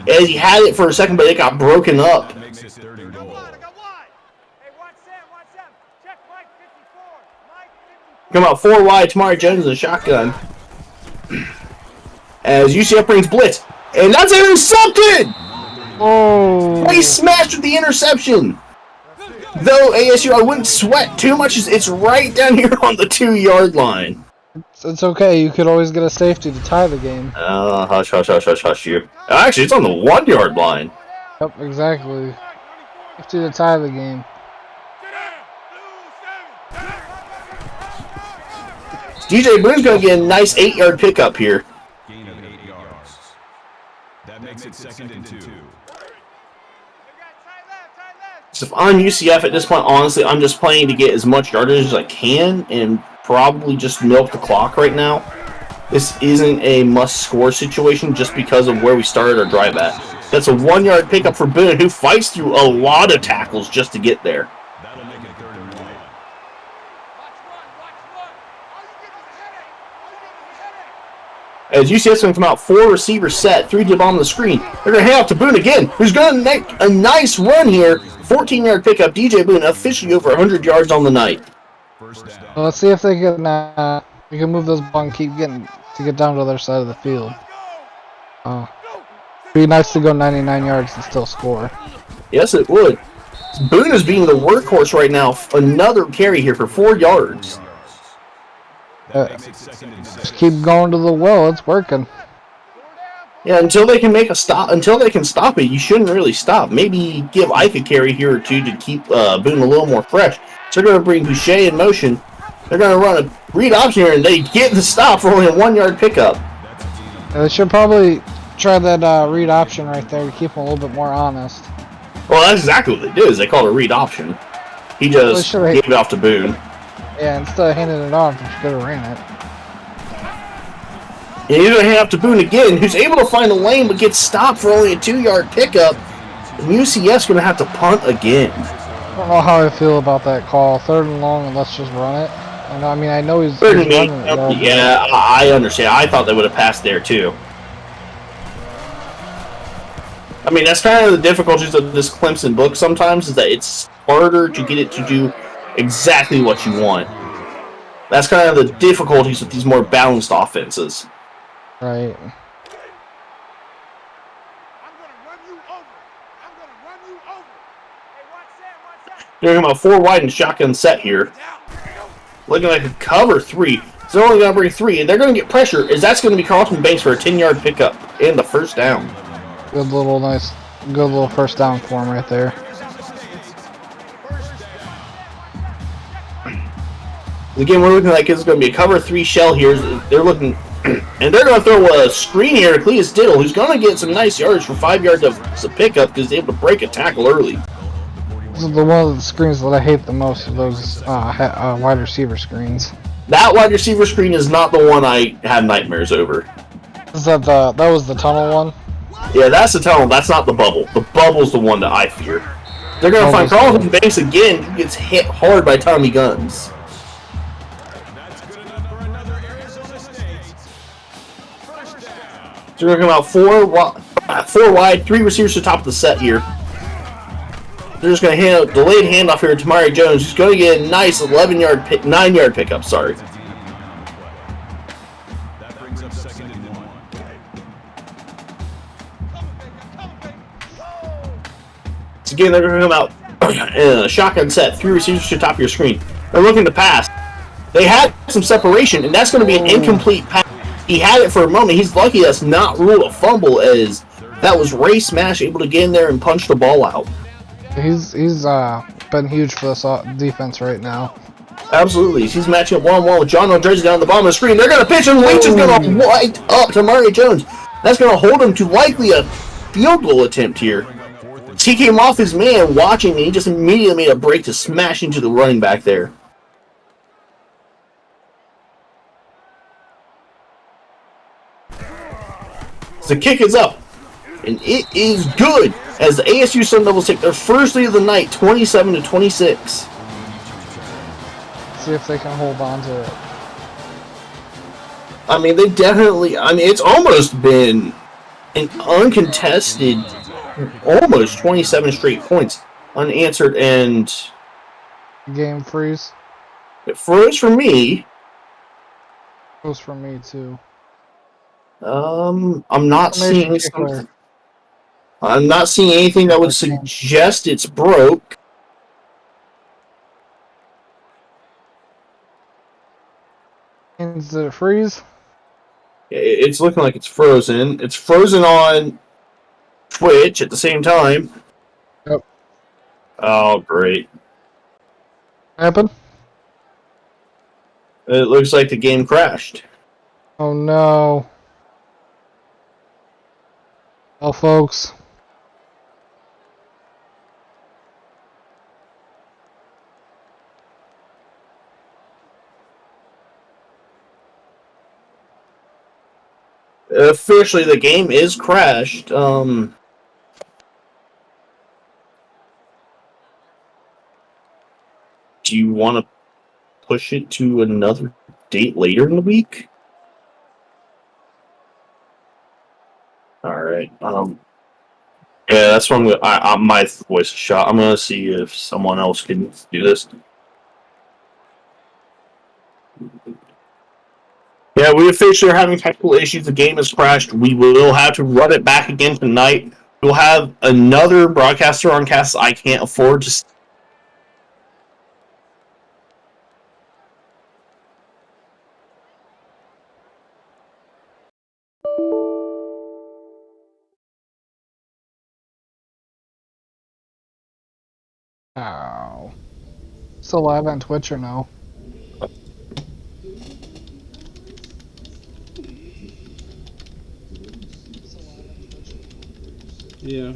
as he had it for a second, but it got broken up. That makes it 3rd and goal. Come out 4 wide, Tamari Jones in a shotgun. As UCF brings blitz. And that's intercepted! Oh! He smashed with the interception! Though ASU, I wouldn't sweat too much. It's right down here on the 2-yard line. It's okay. You could always get a safety to tie the game. Hush, hush, hush, hush, hush, you. Actually, it's on the 1-yard line. Yep, exactly. Safety to tie the game. DJ Boone's going to get a nice 8-yard pickup here. Gain of 8 yards. That makes it 2nd and 2. So if I'm UCF at this point, honestly, I'm just playing to get as much yardage as I can and probably just milk the clock right now. This isn't a must-score situation just because of where we started our drive at. That's a 1-yard pickup for Boone, who fights through a lot of tackles just to get there. That'll make it 3rd and 1. As UCF's going to come out 4 receiver set, 3 to the bottom of the screen. They're going to hand off to Boone again, who's going to make a nice run here. 14-yard pickup. DJ Boone officially over 100 yards on the night. First down. Well, let's see if they can. We can move this ball and keep getting to get down to the other side of the field. Be nice to go 99 yards and still score. Yes, it would. Boone is being the workhorse right now. Another carry here for 4 yards. That makes it 2nd and 6. Just keep going to the well. It's working. Yeah, until they can make a stop, until they can stop it, you shouldn't really stop. Maybe give Ike a carry here or two to keep Boone a little more fresh. So they're going to bring Boucher in motion. They're going to run a read option here, and they get the stop for only a 1-yard pickup. They should probably try that read option right there to keep them a little bit more honest. Well, that's exactly what they did. Is they called a read option. He just gave it off to Boone. Yeah, instead of handing it off, you should have ran it. And he's going to hand off to Boone again, who's able to find a lane but gets stopped for only a 2-yard pickup. And UCF's going to have to punt again. I don't know how I feel about that call. 3rd and long, and let's just run it. I know he's Third and running eight. it well, Yeah, I understand. I thought they would have passed there too. I mean, that's kind of the difficulties of this Clemson book sometimes, is that it's harder to get it to do exactly what you want. That's kind of the difficulties with these more balanced offenses. Right. They're talking about 4 wide and shotgun set here. Looking like a cover 3. So they're only going to bring 3, and they're going to get pressure, as that's going to be Carlton Banks for a 10-yard pickup and the first down. Good little first down for him right there. Again, we're looking like it's going to be a cover 3 shell here. They're looking, and they're going to throw a screen here to Cleus Diddle, who's going to get some nice yards for 5 yards of a pickup because he's able to break a tackle early. This is one of the screens that I hate the most of those wide receiver screens. That wide receiver screen is not the one I have nightmares over. Is that was the tunnel one? Yeah, that's the tunnel. That's not the bubble. The bubble's the one that I fear. They're going to find Carlton Banks again, who gets hit hard by Tommy Guns. That's good enough for another Arizona State. First down. So we're going to come out 4 wide, 3 receivers to the top of the set here. They're just going to hand out delayed handoff here to Tamari Jones, who's going to get a nice 9-yard pickup. Sorry. That brings up 2nd and 1. So again, they're going to come out in a shotgun set, 3 receivers to the top of your screen. They're looking to pass. They had some separation, and that's going to be an incomplete pass. He had it for a moment. He's lucky that's not ruled a fumble, as that was Ray Smash able to get in there and punch the ball out. He's been huge for this defense right now. Absolutely. He's matching up 1-on-1 with John Jersey down the bottom of the screen. They're going to pitch, and Leach is going to light up to Murray Jones. That's going to hold him to likely a field goal attempt here. He came off his man watching, and he just immediately made a break to smash into the running back there. So the kick is up, and it is good as the ASU Sun Devils take their first lead of the night, 27-26. See if they can hold on to it. I mean, they definitely. I mean, it's almost been an uncontested, almost 27 straight points unanswered, and Game freeze. it froze for me. Goes for me too. I'm not Maybe seeing kicker. something. I'm not seeing anything that would suggest it's broke. Did it freeze? It's looking like it's frozen. It's frozen on Twitch at the same time. Yep. Oh, great. What happened? It looks like the game crashed. Oh no. Well, folks. Officially, the game is crashed. Do you want to push it to another date later in the week? All right. Yeah, that's what I'm gonna. My voice is shot. I'm gonna see if someone else can do this. Yeah, we officially are having technical issues. The game has crashed. We will have to run it back again tonight. We'll have another broadcaster on cast I can't afford to. Ow. Still live on Twitch or no? Yeah.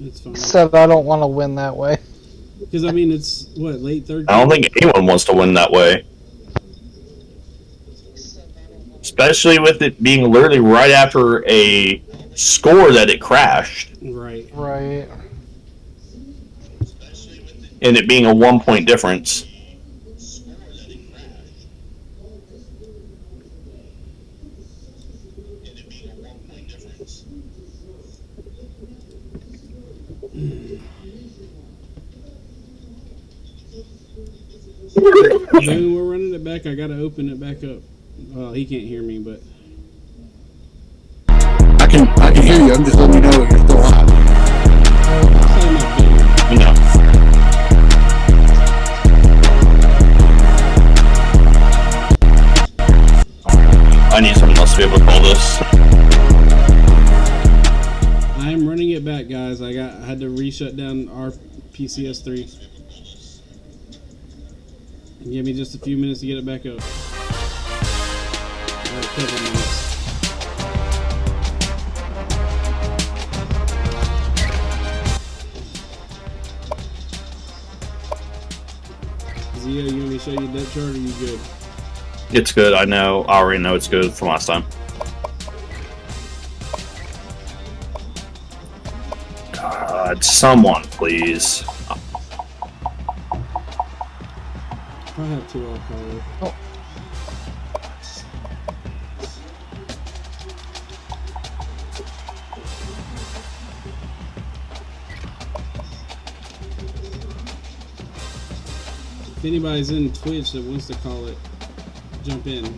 It's fine. Said I don't want to win that way. Because, I mean, it's, what, late third? I don't think anyone wants to win that way. Especially with it being literally right after a score that it crashed. Right. Right. And it being a 1 point difference. Then we're running it back. I gotta open it back up. Well, he can't hear me, but I can hear you. I'm just letting you know you're still on. play my phone. You know. I need someone else to be able to call this. I'm running it back, guys. I had to re-shut down our PCS3. Give me just a few minutes to get it back up. Or a couple minutes. Zia, you want me to show you a depth chart, or are you good? It's good. I know. I already know it's good from last time. God, someone, please. If I have two, I'll call it. Oh. If anybody's in Twitch that wants to call it, jump in.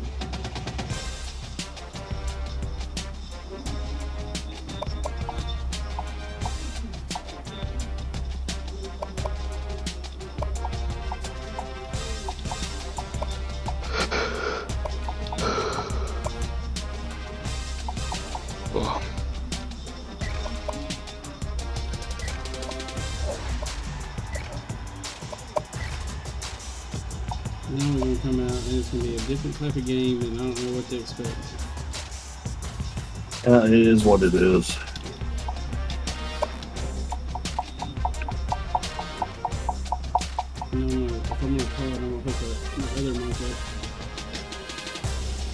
Now we're gonna come out and it's gonna be a different type of game, and I don't know what to expect. It is what it is. No, if I'm gonna call it, I'm gonna hook my other mic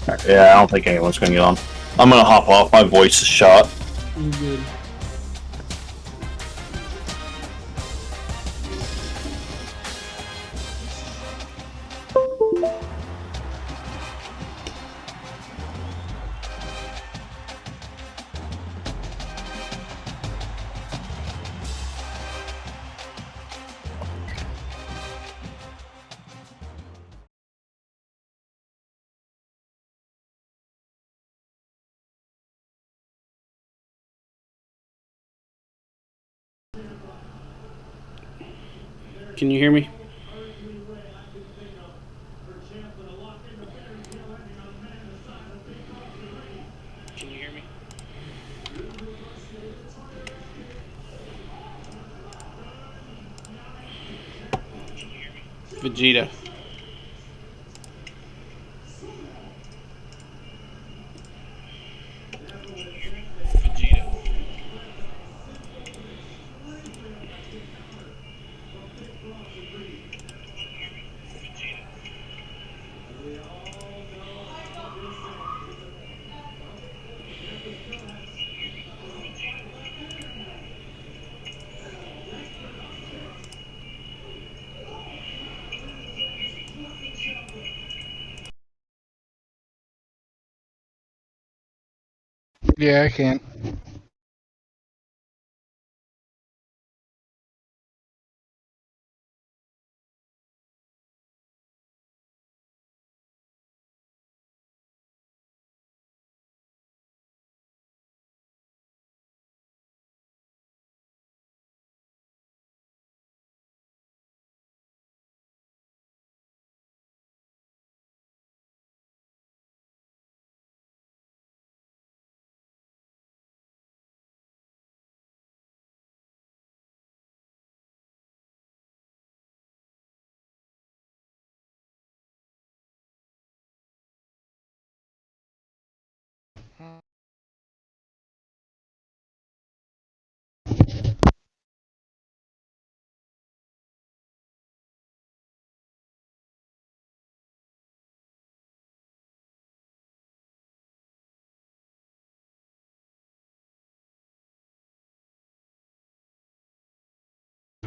up. Yeah, I don't think anyone's going to get on. I'm going to hop off. My voice is shot. You good? Can you hear me? Can you hear me? Vegeta. Yeah, I can.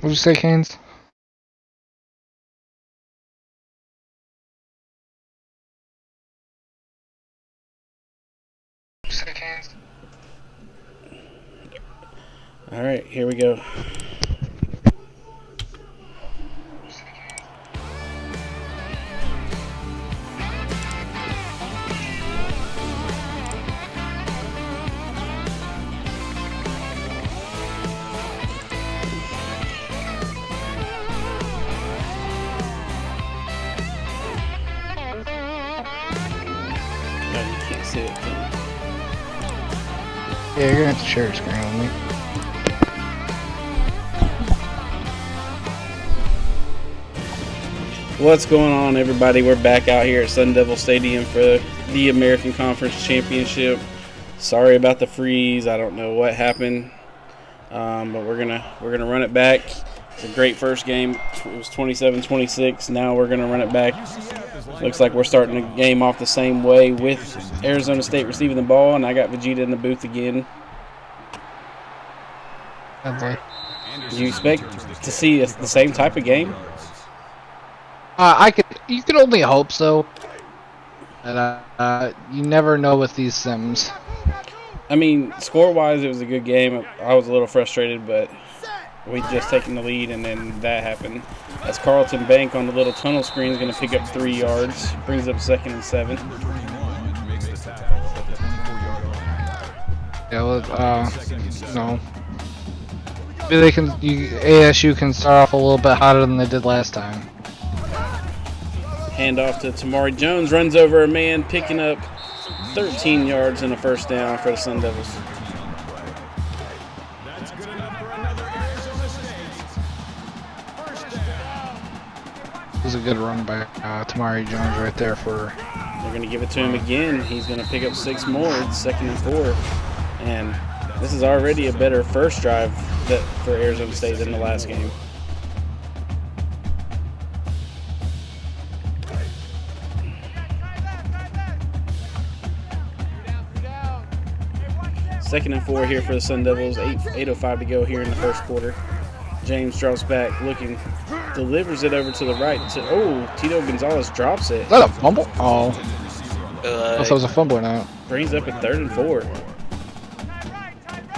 What'd you say, Canes? All right, here we go. Oh, you can't see it. Yeah, you're gonna have to share your screen with me. What's going on, everybody? We're back out here at Sun Devil Stadium for the American Conference Championship. Sorry about the freeze. I don't know what happened, but we're gonna run it back. It's a great first game. It was 27-26. Now we're gonna run it back. Looks like we're starting the game off the same way with Arizona State receiving the ball, and I got Vegeta in the booth again. Do you expect to see the same type of game? You can only hope so. And you never know with these sims. I mean, score-wise, it was a good game. I was a little frustrated, but we just taken the lead, and then that happened. As Carlton Bank on the little tunnel screen is going to pick up 3 yards, brings up 2nd and 7. Yeah, well, no. Maybe ASU can start off a little bit hotter than they did last time. Handoff to Tamari Jones, runs over a man, picking up 13 yards and a first down for the Sun Devils. It was a good run by Tamari Jones right there for. They're going to give it to him again. He's going to pick up 6 more. It's 2nd and 4. And this is already a better first drive for Arizona State than the last game. Second and 4 here for the Sun Devils. 8:05 to go here in the first quarter. James drops back, looking, delivers it over to the right. Tito Gonzalez drops it. Is that a fumble? Oh. I thought it was a fumble or not. Brings up a 3rd and 4.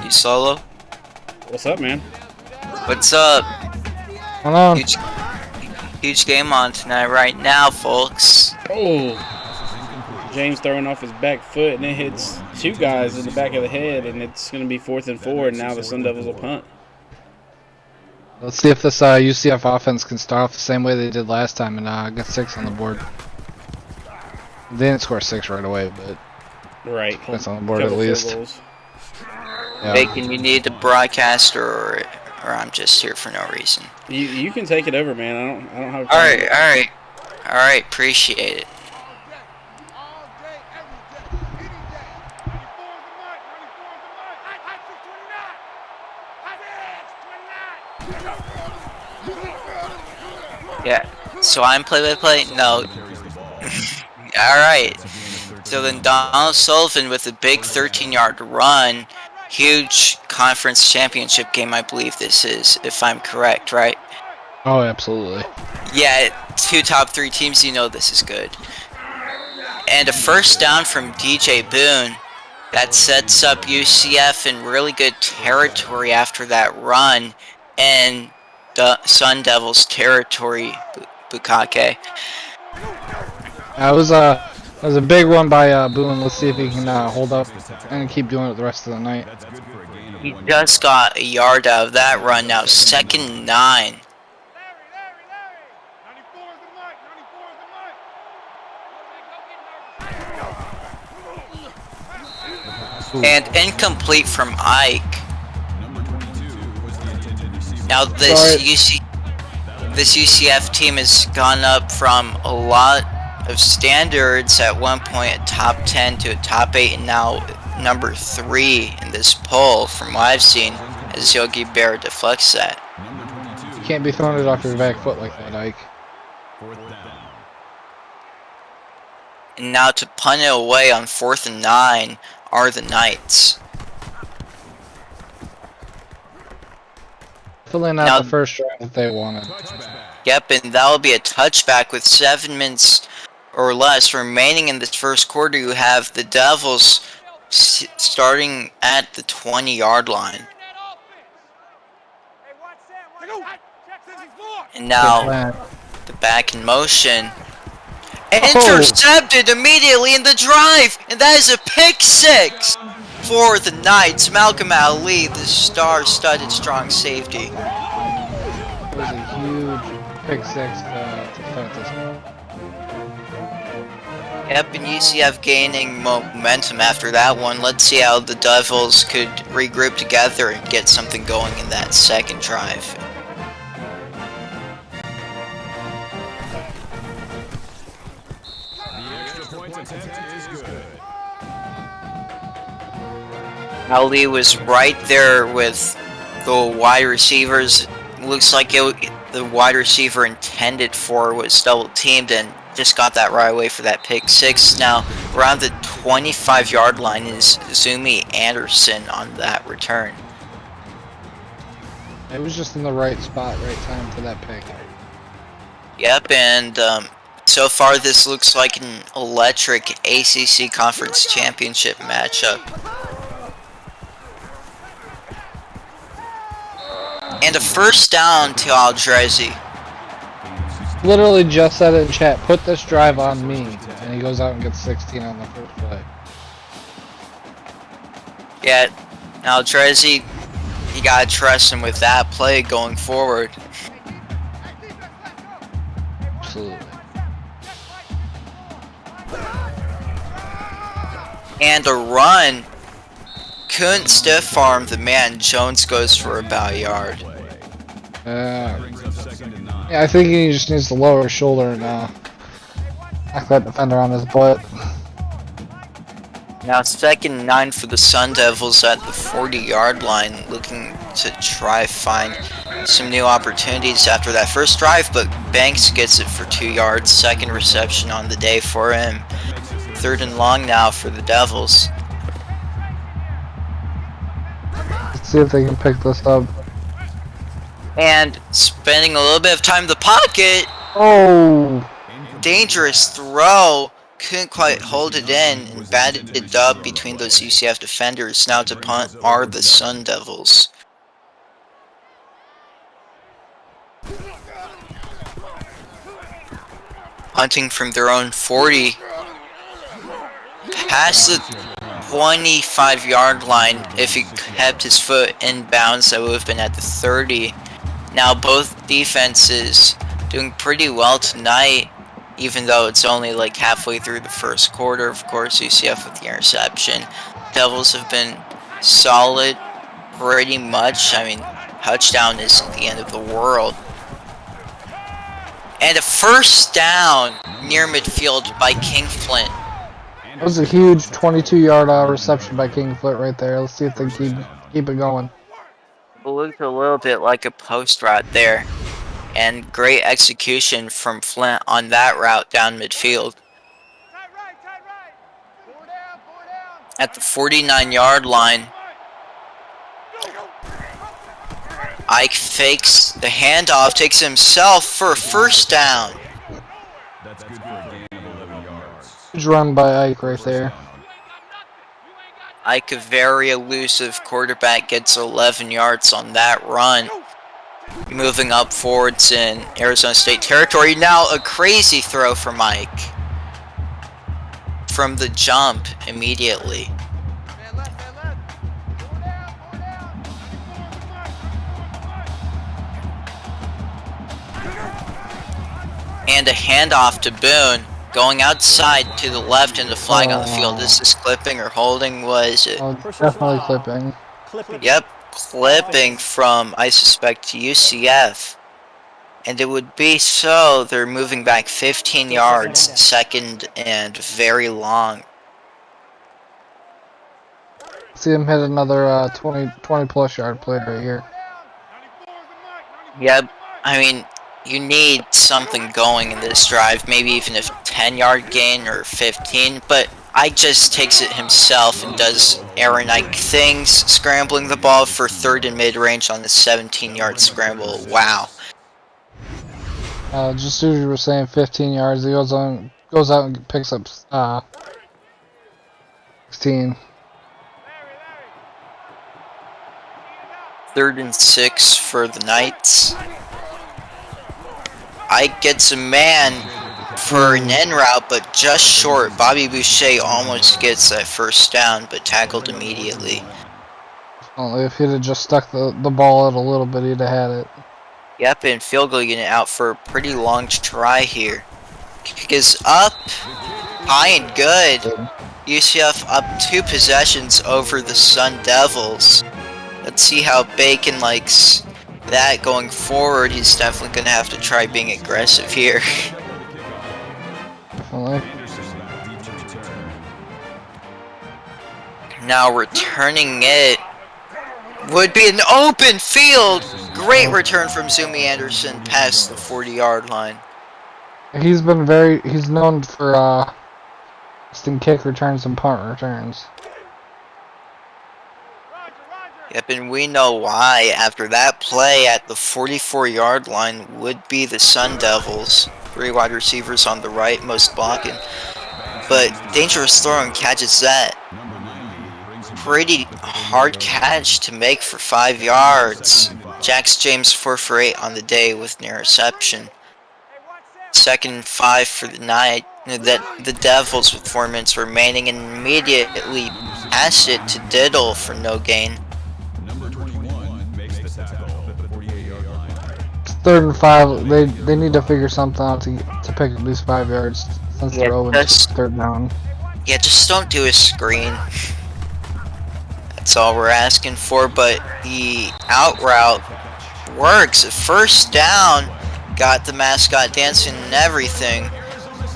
You solo? What's up, man? What's up? Hold on. Huge game on tonight right now, folks. Oh. James throwing off his back foot, and it hits 2 guys in the back of the head, and it's going to be 4th and 4, and now the Sun Devils will punt. Let's see if this UCF offense can start off the same way they did last time and get 6 on the board. They didn't score 6 right away, but Right. points on the board at Couple field least. goals. Yeah. Bacon, you need the broadcaster, or I'm just here for no reason. You can take it over, man. I don't have a All problem. right, all right, all right. Appreciate it. All day, every day, any day. 94 is the mark. 94 is the mark. Hot 629. Yeah. So I'm play-by-play. No. All right. So then Donald Sullivan with a big 13-yard run, huge conference championship game. I believe this is, if I'm correct, right? Oh, absolutely. Yeah, 2 top 3 teams. You know this is good. And a first down from DJ Boone. That sets up UCF in really good territory after that run, and the Sun Devils territory, Bukake. That was a big one by Boone. Let's see if he can hold up and keep doing it the rest of the night. He just got a yard out of that run now. 2nd and 9. Larry. 94 is the mark. 94 is the mark. And incomplete from Ike. Now this UCF team has gone up from a lot of standards at one point, a top 10 to a top 8, and now number 3 in this poll from what I've seen, as Yogi Berra deflects that. You can't be throwing it off your back foot like that, Ike. And now to punt it away on 4th and 9 are the Knights. Definitely not Now- the first drive that they wanted. Yep, and that will be a touchback with 7 minutes or less remaining in this first quarter. You have the Devils starting at the 20-yard line. And now the back in motion. Intercepted immediately in the drive, and that is a pick 6 for the Knights. Malcolm Ali, the star-studded strong safety. It was a huge pick 6 to start this one. Yep, and UCF gaining momentum after that one. Let's see how the Devils could regroup together and get something going in that second drive. Ali was right there with the wide receivers. Looks like the wide receiver intended for was double teamed and just got that right away for that pick 6. Now around the 25-yard line is Zumi Anderson on that return. It was just in the right spot, right time for that pick. Yep, and so far this looks like an electric ACC Conference Championship matchup. And a first down to Aldrezi. Literally just said it in chat, put this drive on me. And he goes out and gets 16 on the first play. Yeah, Aldrezi, you gotta trust him with that play going forward. Absolutely. And a run. Couldn't stiff arm the man. Jones goes for about a yard. Yeah, I think he just needs to lower his shoulder and knock that defender on his butt. Now 2nd and 9 for the Sun Devils at the 40-yard line, looking to try find some new opportunities after that first drive, but Banks gets it for 2 yards. 2nd reception on the day for him. 3rd and long now for the Devils. Let's see if they can pick this up. And spending a little bit of time in the pocket. Oh! Dangerous throw. Couldn't quite hold it in and batted it up between those UCF defenders. Now to punt are the Sun Devils. Punting from their own 40. Past the 25-yard line. If he kept his foot in bounds, that would have been at the 30. Now both defenses doing pretty well tonight, even though it's only like halfway through the first quarter. Of course, UCF with the interception. Devils have been solid pretty much. I mean, touchdown isn't the end of the world. And a first down near midfield by King Flint. That was a huge 22-yard reception by King Flint right there. Let's see if they keep it going. It looked a little bit like a post route there. And great execution from Flint on that route down midfield. At the 49-yard line, Ike fakes the handoff, takes himself for a first down. That's good for a gain of 11 yards. Huge run by Ike right there. Ike, a very elusive quarterback, gets 11 yards on that run. Moving up forwards in Arizona State territory. Now a crazy throw from Ike. From the jump immediately. And a handoff to Boone. Going outside to the left and the flag on the field. Is this clipping or holding? Was it? Oh, definitely clipping. Yep, clipping from, I suspect, UCF. And it would be so. They're moving back 15 yards, second and very long. See him hit another 20 plus yard play right here. Yep, I mean, you need something going in this drive, maybe even a 10-yard gain or 15, but Ike just takes it himself and does Aaron Ike things, scrambling the ball for third and mid-range on the 17-yard scramble. Wow. Just as you were saying, 15 yards. He goes out and picks up 16. 3rd and 6 for the Knights. Ike gets a man for an end route, but just short. Bobby Boucher almost gets that first down, but tackled immediately. Well, if he'd have just stuck the ball out a little bit, he'd have had it. Yep, and field goal unit out for a pretty long try here. Kick is up, high and good. UCF up 2 possessions over the Sun Devils. Let's see how Bacon likes that going forward. He's definitely going to have to try being aggressive here. Definitely. Now returning it would be an open field. Great return from Zumi Anderson past the 40-yard line. He's known for instant kick returns and punt returns. Yep, and we know why. After that play at the 44-yard line would be the Sun Devils. 3 wide receivers on the right, most blocking. But dangerous throw and catches that. Pretty hard catch to make for 5 yards. Jax James 4 for 8 on the day with an interception. 2nd and 5 for the night. The Devils with 4 minutes remaining and immediately pass it to Diddle for no gain. Number 21 makes the tackle at the 48-yard line. 3rd and 5. They need to figure something out to pick at least 5 yards since they're over 3rd down. Yeah, just don't do a screen. That's all we're asking for, but the out route works. First down, got the mascot dancing and everything.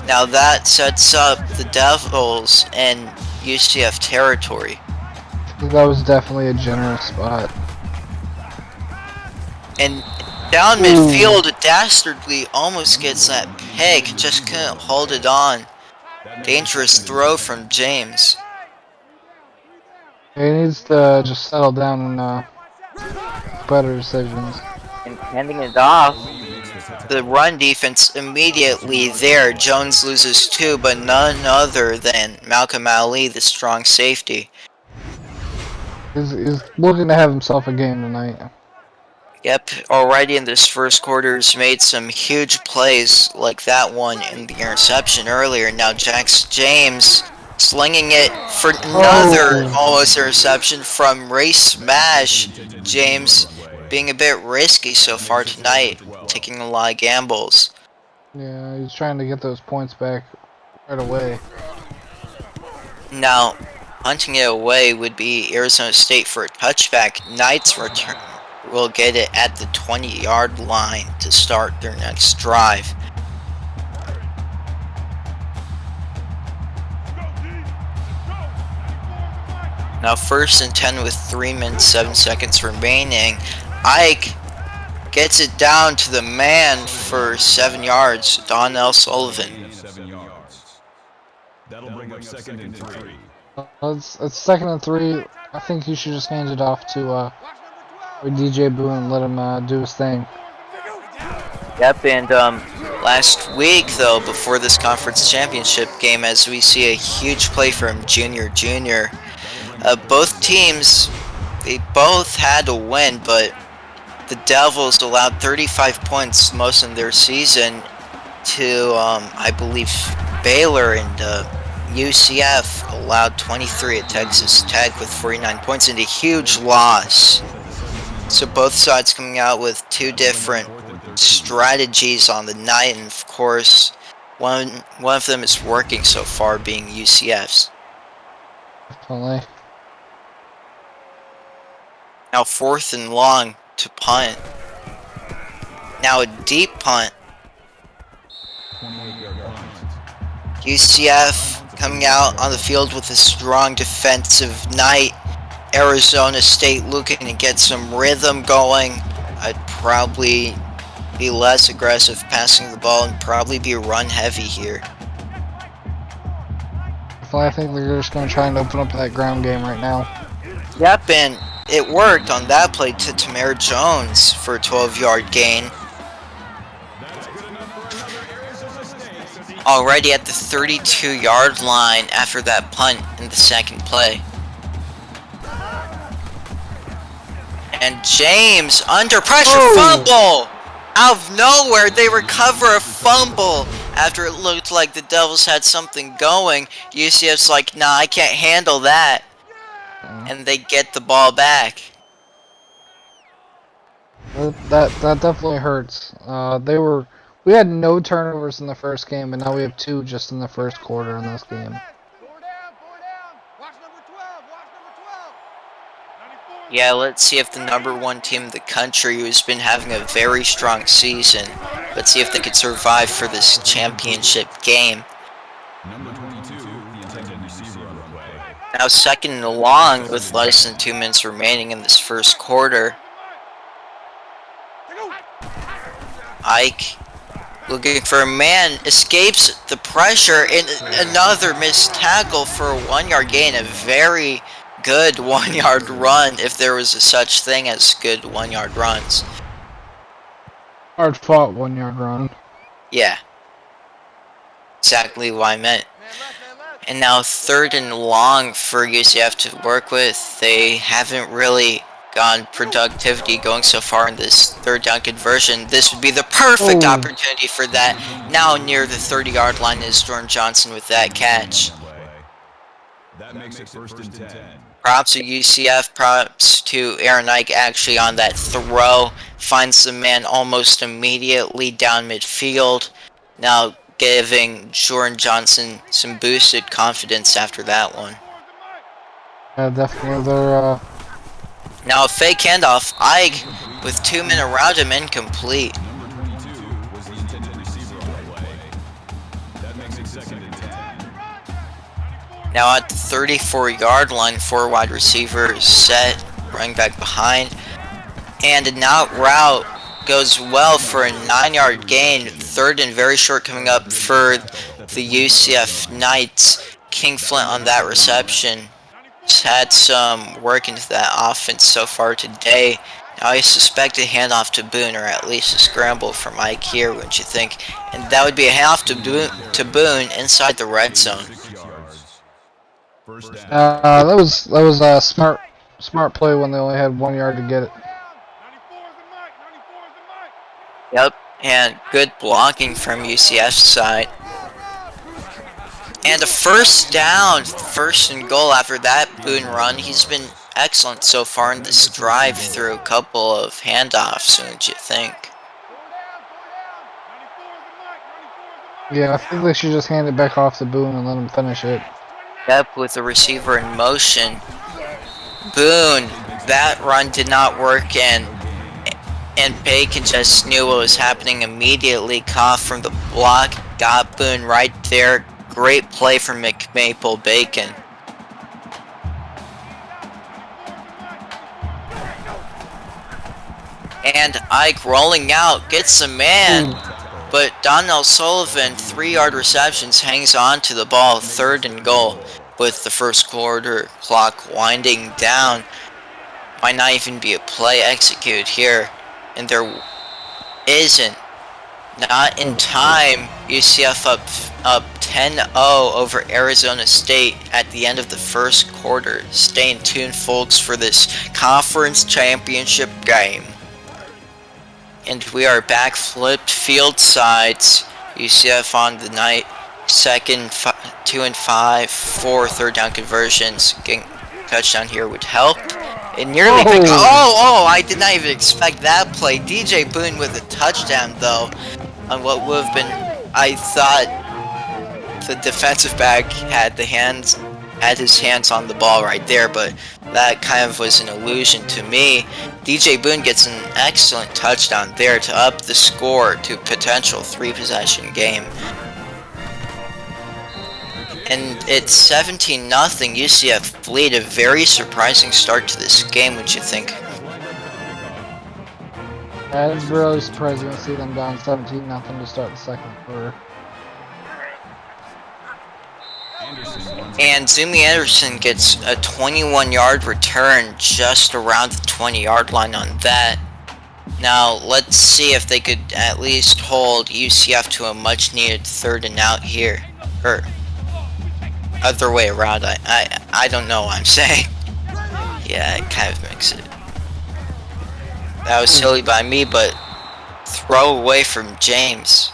Now that sets up the Devils in UCF territory. That was definitely a generous spot. And down midfield, Dastardly almost gets that pick, just couldn't hold it on. Dangerous throw from James. He needs to just settle down and better decisions. And handing it off, the run defense immediately there. Jones loses 2, but none other than Malcolm Ali, the strong safety. He's looking to have himself a game tonight. Yep, already in this first quarter has made some huge plays like that one in the interception earlier. Now Jax James slinging it for another almost interception from Ray Smash. James being a bit risky so far tonight, taking a lot of gambles. Yeah, he's trying to get those points back right away. Now, punting it away would be Arizona State for a touchback. Knights return will get it at the 20-yard line to start their next drive. Now 1st and 10 with 3 minutes 7 seconds remaining. Ike gets it down to the man for 7 yards, Donnell Sullivan. 7 yards. That'll bring up 2nd and 3. It's 2nd and 3. I think he should just hand it off to DJ Boone and let him do his thing. Yep, and last week though, before this conference championship game, as we see a huge play from Junior. Both teams, they both had to win, but the Devils allowed 35 points most in their season to, I believe, Baylor, and UCF allowed 23 at Texas Tech with 49 points, and a huge loss. So both sides coming out with 2 different strategies on the night, and of course, one of them is working so far, being UCF's. Definitely. Now 4th and long to punt. Now a deep punt. UCF coming out on the field with a strong defensive night. Arizona State looking to get some rhythm going. I'd probably be less aggressive passing the ball and probably be run heavy here. I think they're just going to try and open up that ground game right now. Yep, and it worked on that play to Tamara Jones for a 12-yard gain. Already at the 32-yard line after that punt in the second play. And James, under pressure, fumble! Out of nowhere, they recover a fumble after it looked like the Devils had something going. UCF's like, nah, I can't handle that. And they get the ball back. That definitely hurts. We had no turnovers in the first game, and now we have 2 just in the first quarter in this game. 4 down. Watch number 12. Watch number 12. 94. Yeah, let's see if the #1 team in the country, who's been having a very strong season, let's see if they could survive for this championship game. Number 22, the intended receiver on the play. Now 2nd and long with less than 2 minutes remaining in this first quarter. Ike looking for a man, escapes the pressure, and another missed tackle for a 1-yard gain. A very good 1-yard run, if there was a such thing as good 1-yard runs. Hard fought 1-yard run. Yeah. Exactly what I meant. And now 3rd and long for UCF to work with. They haven't really gotten productivity going so far in this 3rd down conversion. This would be the perfect opportunity for that. Now near the 30-yard line is Jordan Johnson with that catch. That makes it 1st and 10. Props to UCF, props to Aaron Ike actually on that throw. Finds the man almost immediately down midfield. Now giving Jordan Johnson some boosted confidence after that one. Yeah, definitely. They're Now a fake handoff. Ike with 2 men around him, incomplete. Number 22 was the intended receiver on the play. That makes it 2nd and 10. Now at the 34-yard line, 4 wide receivers set, running back behind. And an out route goes well for a 9-yard gain. 3rd and very short coming up for the UCF Knights. King Flint on that reception. Just had some work into that offense so far today. Now I suspect a handoff to Boone, or at least a scramble from Ike here, wouldn't you think? And that would be a handoff to Boone inside the red zone. 6 yards. First down. that was a smart play when they only had 1 yard to get it. 94 is the mic. 94 is the mic. Yep, and good blocking from UCF's side. And a first down, 1st and goal after that Boone run. He's been excellent so far in this drive through a couple of handoffs, wouldn't you think? Yeah, I think they should just hand it back off to Boone and let him finish it. Yep, with the receiver in motion. Boone, that run did not work, and Bacon just knew what was happening immediately. Caught from the block, got Boone right there. Great play from McMaple Bacon. And Ike rolling out, gets a man. But Donnell Sullivan, 3-yard receptions, hangs on to the ball, 3rd and goal, with the first quarter clock winding down. Might not even be a play executed here, and there isn't. Not in time. UCF up 10-0 over Arizona State at the end of the first quarter. Stay tuned, folks, for this conference championship game. And we are back, flipped field sides. UCF on the night, 2nd, 2 and 5, 4 third down conversions. Getting a touchdown here would help. It nearly picked. Oh! I did not even expect that play. DJ Boone with a touchdown, though, on what would have been. I thought the defensive back had his hands on the ball right there, but that kind of was an illusion to me. DJ Boone gets an excellent touchdown there to up the score to potential 3-possession game. And it's 17-0 UCF lead. A very surprising start to this game, would you think? Yeah, it's really surprising to see them down 17-0 to start the second quarter. And Zumi Anderson gets a 21-yard return just around the 20-yard line on that. Now, let's see if they could at least hold UCF to a much-needed 3rd and out here. Or other way around. I don't know what I'm saying. Yeah, it kind of makes it. That was silly by me, but throw away from James.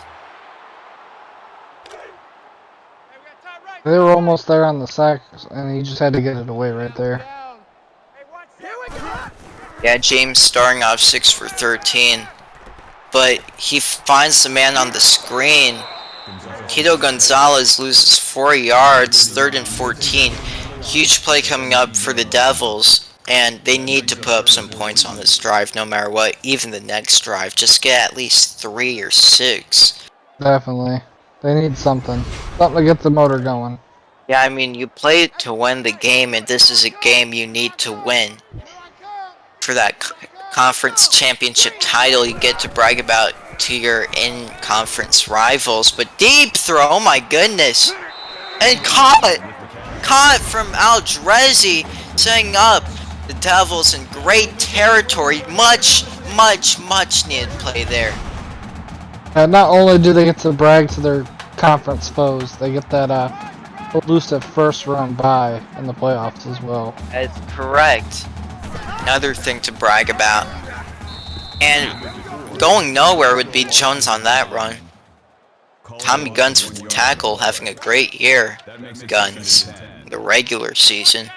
They were almost there on the sack, and he just had to get it away right there. Yeah, James starting off 6 for 13. But he finds the man on the screen. Quito Gonzalez loses 4 yards, 3rd and 14. Huge play coming up for the Devils. And they need to put up some points on this drive no matter what. Even the next drive. Just get at least 3 or 6. Definitely. They need something. Something to get the motor going. Yeah, I mean, you play it to win the game, and this is a game you need to win. For that conference championship title, you get to brag about to your in-conference rivals. But deep throw, oh my goodness. And caught from Aldrezi, setting up the Devils in great territory. Much needed play there. And not only do they get to brag to their conference foes, they get that elusive first round bye in the playoffs as well. That's correct. Another thing to brag about. And going nowhere would be Jones on that run. Tommy Guns with the tackle, having a great year. Guns, in the regular season.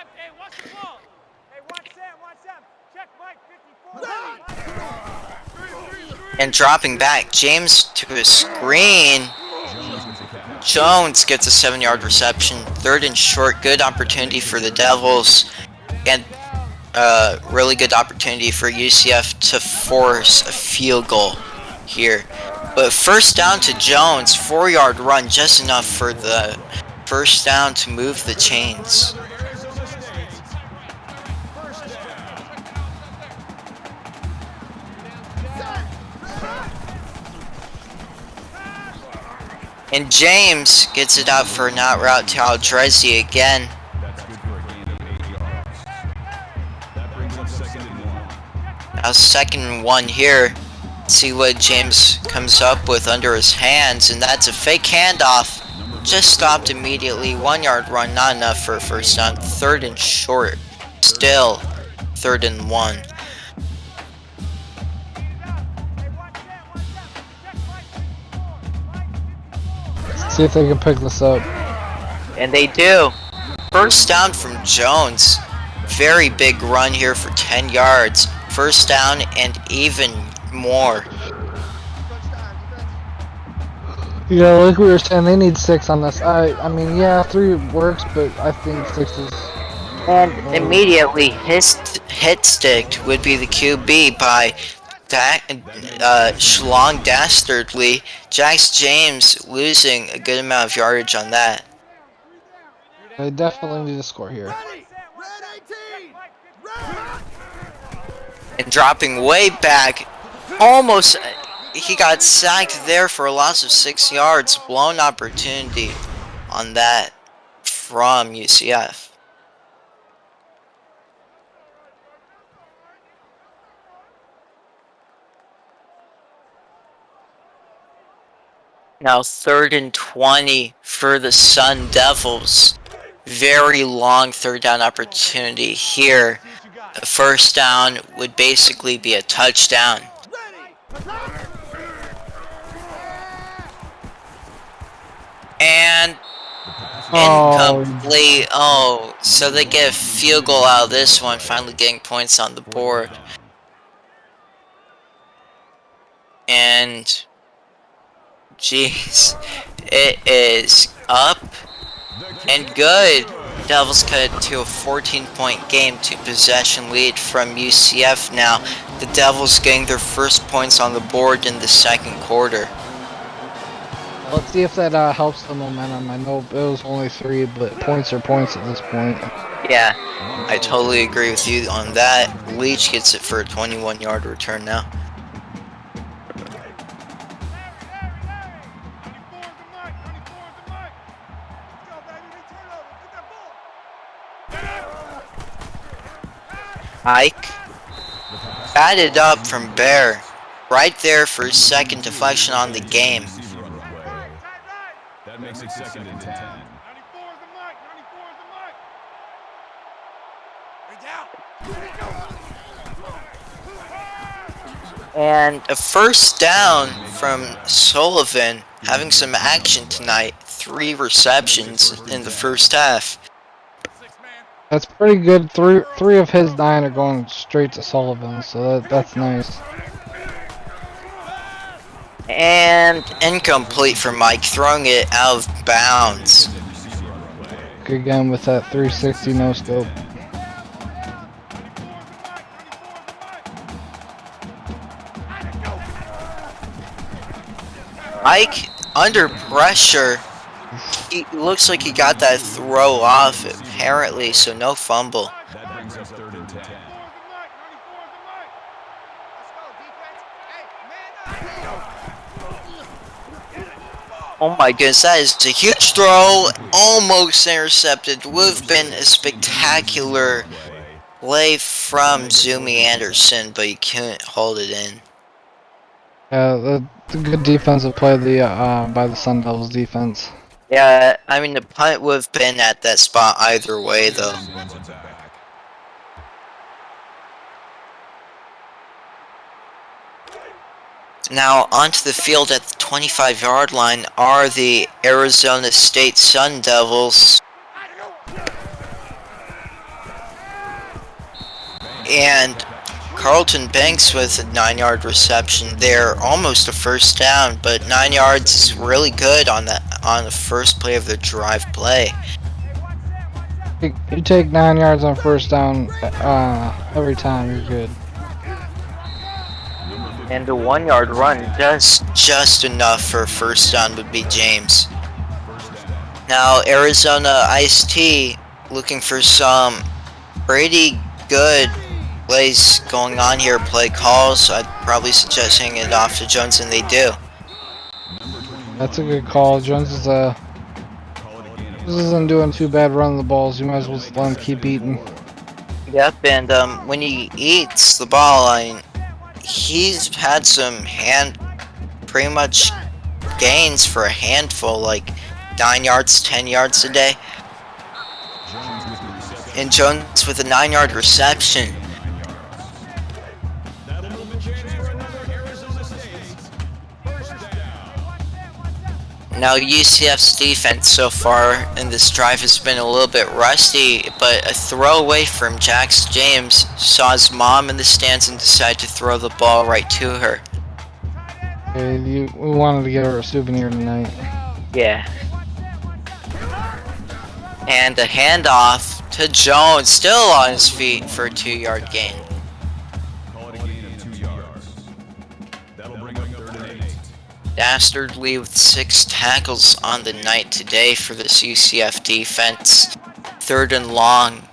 And dropping back, James to his screen. Jones gets a 7-yard reception, 3rd and short. Good opportunity for the Devils, and really good opportunity for UCF to force a field goal here. But first down to Jones, 4-yard run, just enough for the first down to move the chains. And James gets it out for an out route to Aldrezi again. Now 2nd and 1 here. See what James comes up with under his hands, and that's a fake handoff. Just stopped immediately. 1-yard run, not enough for a first down. 3rd and short. Still 3rd and 1. See if they can pick this up. And they do. First down from Jones. very big run here for 10 yards. First down and even more. Yeah, like we were saying, they need 6 on this. I mean, yeah, 3 works, but I think 6 is. And immediately hit sticked would be the QB by Schlong Dastardly. Jax James losing a good amount of yardage on that. They definitely need to score here. And dropping way back, almost, he got sacked there for a loss of 6 yards. Blown opportunity on that from UCF. Now 3rd and 20 for the Sun Devils. Very long 3rd down opportunity here. A first down would basically be a touchdown. And incomplete. Oh, so they get a field goal out of this one, finally getting points on the board. And jeez, it is up and good. Devils cut it to a 14-point game, 2-possession lead from UCF now. The Devils getting their first points on the board in the second quarter. Let's see if that helps the momentum. I know it was only 3, but points are points at this point. Yeah, I totally agree with you on that. Leach gets it for a 21-yard return now. Ike batted up from Bear, right there for his second deflection on the game. That makes it 2nd and 10. And a first down from Sullivan, having some action tonight. 3 receptions in the first half. That's pretty good. Three of his 9 are going straight to Sullivan, so that's nice. And incomplete for Mike, throwing it out of bounds. Again with that 360 no scope. Mike under pressure. He looks like he got that throw off apparently, so no fumble. That brings us 3rd and 10. Oh my goodness, that is a huge throw, almost intercepted. Would have been a spectacular play from Zumi Anderson, but he couldn't hold it in. Yeah, the good defensive play by the Sun Devils defense. Yeah, I mean the punt would have been at that spot either way though. Now onto the field at the 25-yard line are the Arizona State Sun Devils. And Carlton Banks with a 9-yard reception there, almost a first down, but 9 yards is really good on the first play of the drive play. You take 9 yards on first down every time, you're good. And a 1-yard run, just enough for a first down would be James. Now Arizona Ice-T looking for some pretty good plays going on here, play calls. I'd probably suggest handing it off to Jones, and they do. That's a good call. Jones isn't doing too bad running the balls. You might as well just let him keep eating. Yep, and when he eats the ball, he's had some pretty much gains for a handful, like 9 yards, 10 yards a day. And Jones with a 9-yard reception. Now UCF's defense so far in this drive has been a little bit rusty, but a throw away from Jax James saw his mom in the stands and decided to throw the ball right to her. Hey, we wanted to get her a souvenir tonight. Yeah. And a handoff to Jones, still on his feet for a 2-yard gain. Call it a gain of 2 yards. That'll bring up 3rd and 8. Dastardly with 6 tackles on the night today for this UCF defense. 3rd and long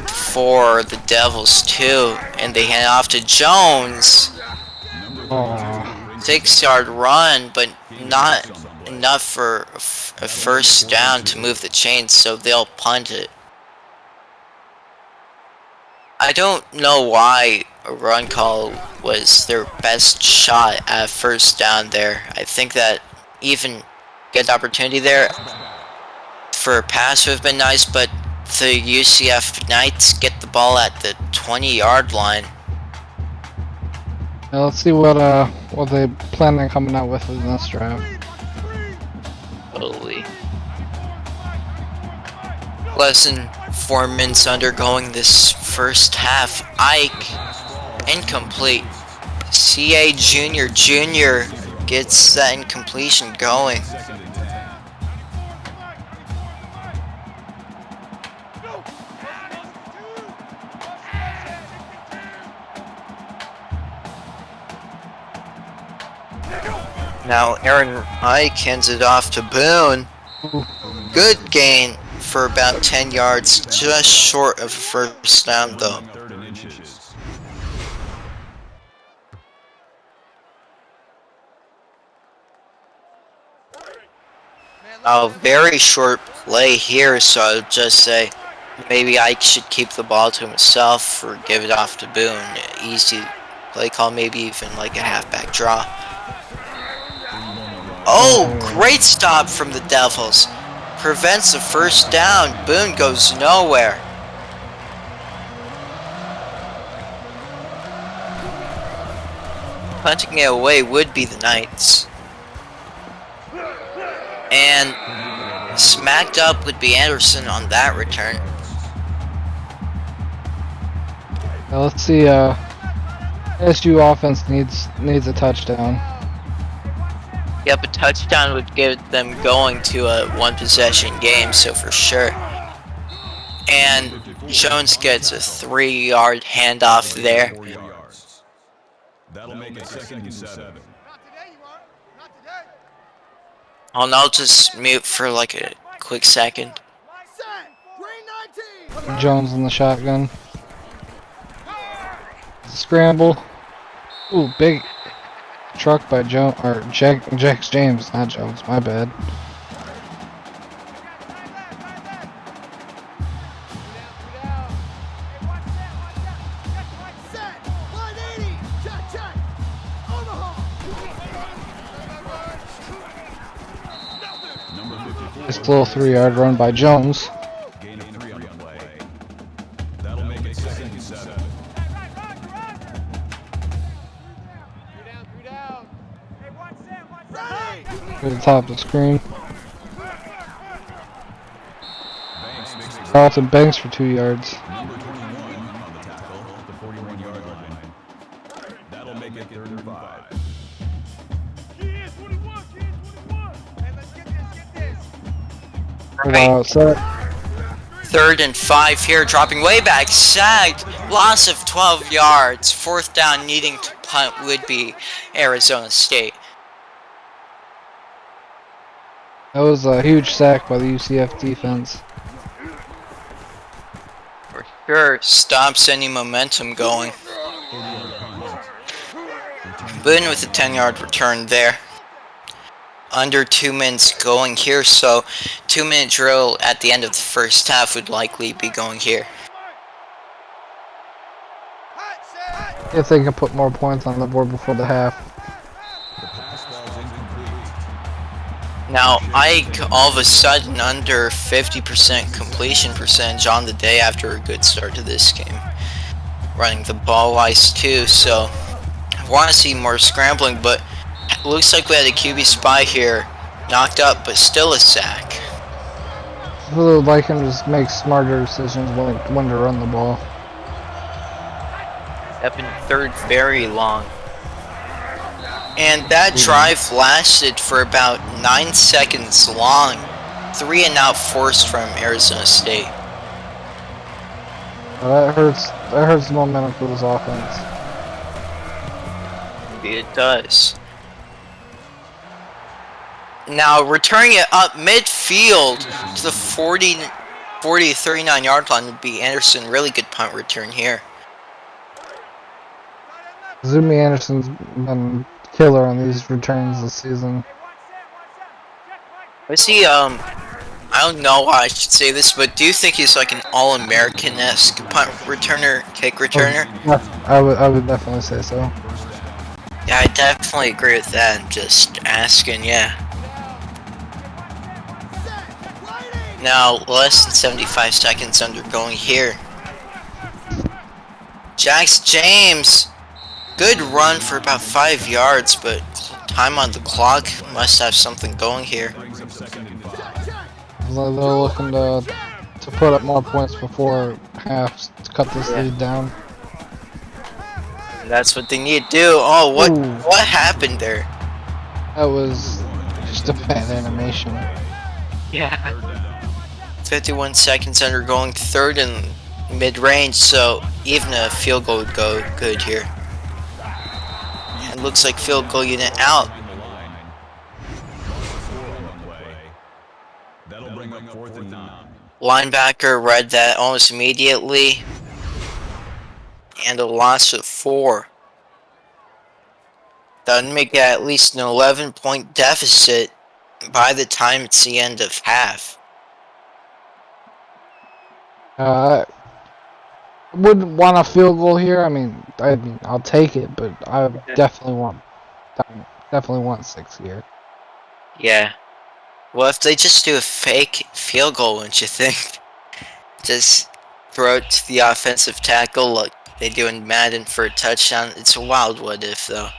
for the Devils too, and they hand off to Jones. Aww. 6-yard run, but not enough for a first down to move the chains, so they'll punt it. I don't know why a run call was their best shot at first down there. I think that even get the opportunity there for a pass would have been nice, but the UCF Knights get the ball at the 20-yard line. Now let's see what they plan on coming out with in this drive. Holy. Less than 4 minutes undergoing this first half. Ike, incomplete. CA Jr. gets that incompletion going. Now Aaron Ike hands it off to Boone. Good gain for about 10 yards, just short of a first down though. 3rd and inches. A very short play here, so I'll just say maybe Ike should keep the ball to himself or give it off to Boone. Easy play call, maybe even like a halfback draw. Oh, great stop from the Devils. Prevents the first down. Boone goes nowhere. Punting it away would be the Knights. And smacked up would be Anderson on that return. Now let's see. SU offense needs a touchdown. Yep, a touchdown would get them going to a 1-possession game, so for sure. And Jones gets a 3-yard handoff there. 4 yards. That'll make it 2nd and 7. I'll just mute for like a quick second. Jones in the shotgun. Scramble. Ooh, big truck by Jones or Jax James, not Jones. My bad. This little 3-yard run by Jones. Gain of 3 on the play. That'll make it 2nd and 7. To the top of the screen. Banks makes it Carlton Banks for 2 yards. number 21 on the tackle at the 41-yard line. That'll make it 3rd and 5. Set. 3rd and 5 here, dropping way back, sagged, loss of 12 yards. 4th down, needing to punt would be Arizona State. That was a huge sack by the UCF defense. For sure, stops any momentum going. Boone with a 10-yard return there. Under 2 minutes going here, so 2-minute drill at the end of the first half would likely be going here. If they can put more points on the board before the half. The pass ball's incomplete. Now, Ike all of a sudden under 50% completion percentage on the day after a good start to this game. Running the ball wise too, so I want to see more scrambling, but looks like we had a QB spy here Knocked up, but still a sack. I really would like him to just make smarter decisions when to run the ball. Up in third very long. And that drive lasted for about 9 seconds long. 3 and out forced from Arizona State. That hurts. That hurts the momentum for this offense. Maybe it does. Now returning it up midfield to the 40 to 39 yard line would be Anderson. Really good punt return here. Zumi Anderson's been killer on these returns this season. I see, I don't know why I should say this, but do you think he's like an All-American-esque punt returner, kick returner? I would definitely say so. Yeah, I definitely agree with that. I'm just asking, yeah. Now, less than 75 seconds undergoing here. Jax James, good run for about 5 yards, but time on the clock must have something going here. They're looking to put up more points before half to cut this lead down. That's what they need to do. Oh, what happened there? That was just a bad animation. Yeah. 51 seconds undergoing, third and mid-range, so even a field goal would go good here. It looks like field goal unit out. Linebacker read that almost immediately. And a loss of 4. That would make it at least an 11-point deficit by the time it's the end of half. Wouldn't want a field goal here. I mean, I'll take it, but I definitely want 6 here. Yeah. Well, if they just do a fake field goal, wouldn't you think? Just throw it to the offensive tackle like they do in Madden for a touchdown. It's a wild what if, though.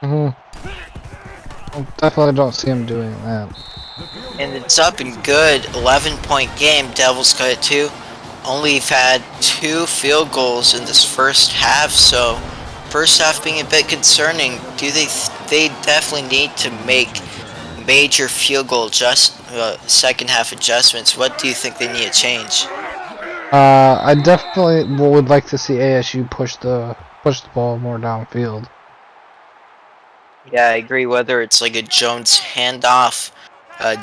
I definitely don't see him doing that. And it's up and good. 11-point game. Devils cut it 2. Only had 2 field goals in this first half, so first half being a bit concerning. Do they definitely need to make major field goal second half adjustments? What do you think they need to change? I definitely would like to see ASU push the ball more downfield. Yeah, I agree. Whether it's like a Jones handoff,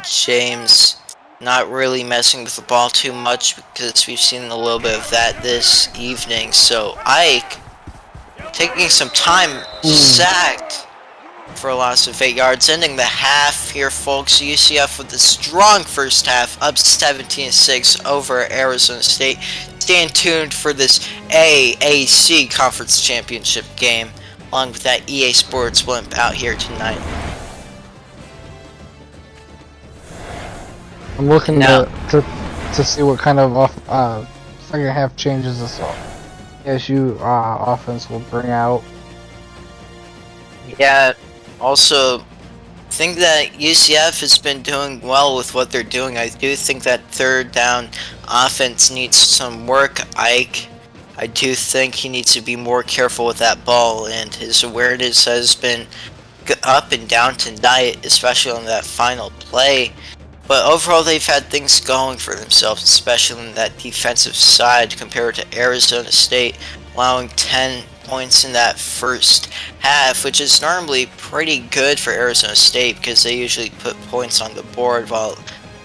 James not really messing with the ball too much, because we've seen a little bit of that this evening. So Ike taking some time, sacked for a loss of 8 yards, ending the half here, folks. UCF with a strong first half, up 17-6 over Arizona State. Stay tuned for this AAC Conference Championship game, along with that EA Sports blimp out here tonight. I'm looking to see what kind of second half changes this ASU offense will bring out. Yeah, also think that UCF has been doing well with what they're doing. I do think that third down offense needs some work. I do think he needs to be more careful with that ball, and his awareness has been up and down tonight, especially on that final play. But overall, they've had things going for themselves, especially on that defensive side compared to Arizona State, allowing 10 points in that first half, which is normally pretty good for Arizona State because they usually put points on the board while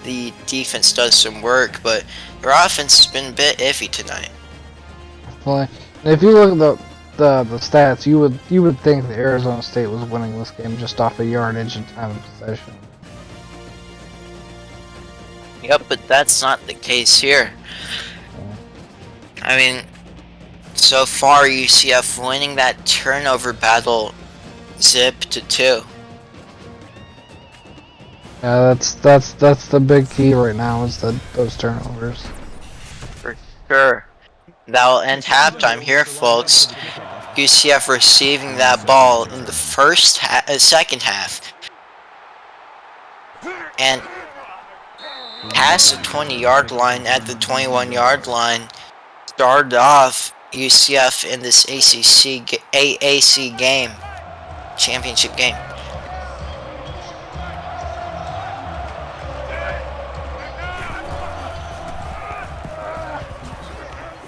the defense does some work. But their offense has been a bit iffy tonight. And if you look at the stats, you would think that Arizona State was winning this game just off of yardage and time of possession. Yep, but that's not the case here. I mean, so far UCF winning that turnover battle zip to 2. Yeah, that's the big key right now is those turnovers. For sure. That'll end halftime here, folks. UCF receiving that ball in the second half. and past the 20-yard line at the 21-yard line. Started off UCF in this AAC game, championship game.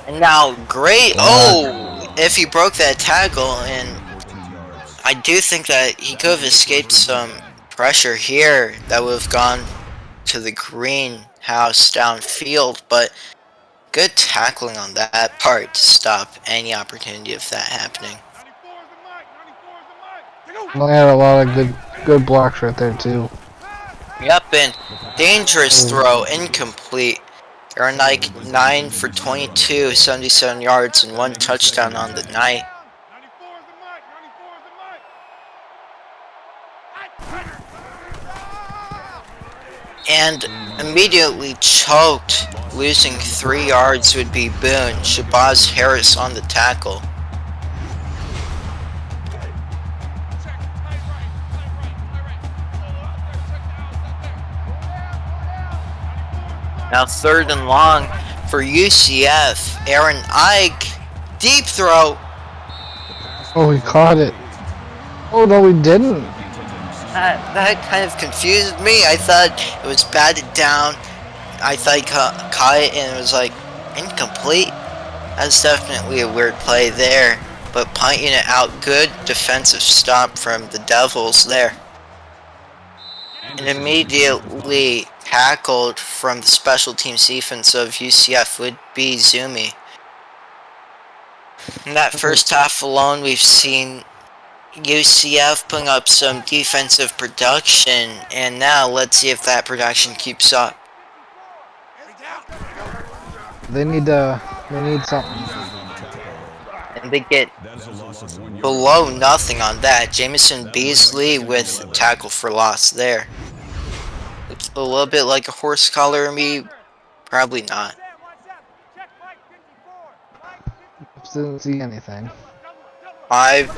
And now, great. Oh, if he broke that tackle, and I do think that he could have escaped some pressure here that would have gone to the greenhouse downfield, but good tackling on that part to stop any opportunity of that happening. They had a lot of good blocks right there too. Yep, and dangerous throw, incomplete. Aaron Ike 9 for 22, 77 yards, and 1 touchdown on the night. And immediately choked, losing 3 yards would be Boone. Shabazz Harris on the tackle. Now 3rd and long for UCF. Aaron Ike, deep throw. Oh, he caught it. Oh no, he didn't. That kind of confused me. I thought it was batted down. I thought he caught it and it was like incomplete. That's definitely a weird play there. But punting it out, good defensive stop from the Devils there. And immediately tackled from the special teams defense of UCF would be Zumi. In that first half alone, we've seen UCF putting up some defensive production, and now let's see if that production keeps up. They need something. And they get below nothing on that. Jamison Beasley with the tackle for loss there. Looks a little bit like a horse collar to me. Probably not. Didn't see anything. 5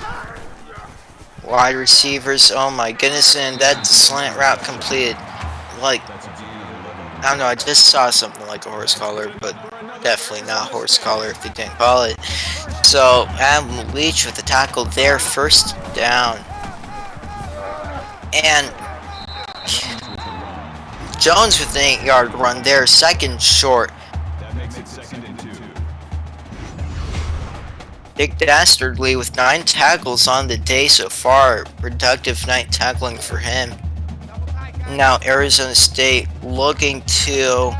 wide receivers. Oh my goodness, and that slant route completed. Like, I don't know, I just saw something like a horse collar, but definitely not horse collar if they didn't call it. So, Adam Leach with the tackle there, 1st down. And Jones with an 8-yard run there, 2nd short. Nick Dastardly with 9 tackles on the day so far. Productive night tackling for him. Now Arizona State looking to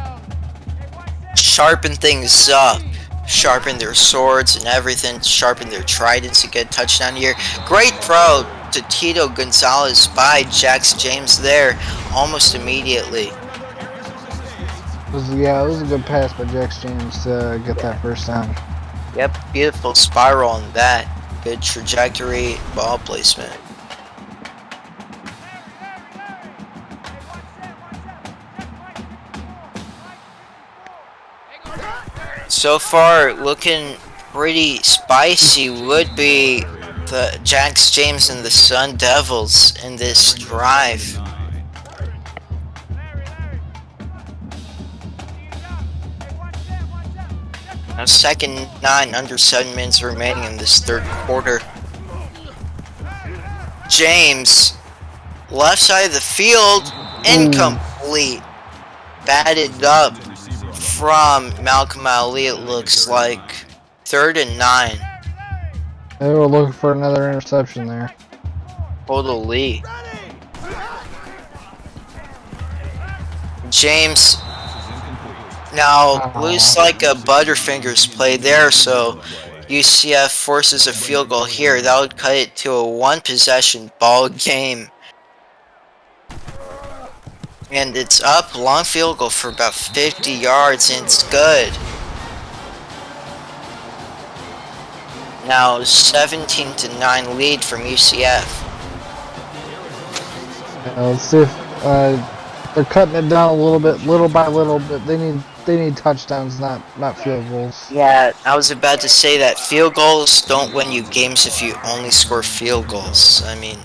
sharpen things up. Sharpen their swords and everything. Sharpen their tridents to get a touchdown here. Great throw to Tito Gonzalez by Jax James there almost immediately. It was a good pass by Jax James to get that 1st down. Yep, beautiful spiral on that. Good trajectory, ball placement. So far, looking pretty spicy would be the Jax James and the Sun Devils in this drive. Now 2nd and 9, under 7 minutes remaining in this 3rd quarter. James, left side of the field, incomplete. Batted up from Malcolm Ali, it looks like. 3rd and 9. They were looking for another interception there. Totally. James now looks like a Butterfingers play there, so UCF forces a field goal here. That would cut it to a 1-possession ball game. And it's up, long field goal for about 50 yards, and it's good. Now 17-9 lead from UCF. Let's see if they're cutting it down a little bit, little by little bit. They need touchdowns, not field goals. Yeah, I was about to say that field goals don't win you games if you only score field goals. I mean,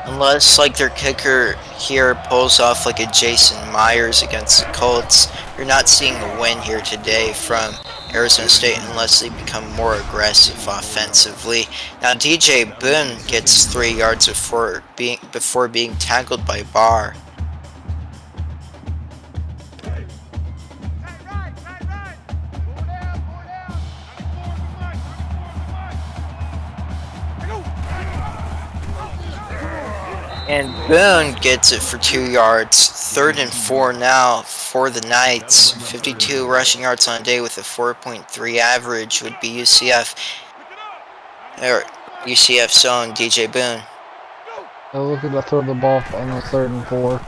Unless like their kicker here pulls off like a Jason Myers against the Colts, you're not seeing a win here today from Arizona State unless they become more aggressive offensively. Now DJ Boone gets 3 yards before being tackled by Barr. And Boone gets it for 2 yards. 3rd and 4 now for the Knights. 52 rushing yards on a day with a 4.3 average would be UCF's own DJ Boone. They're looking to throw the ball on the 3rd and 4.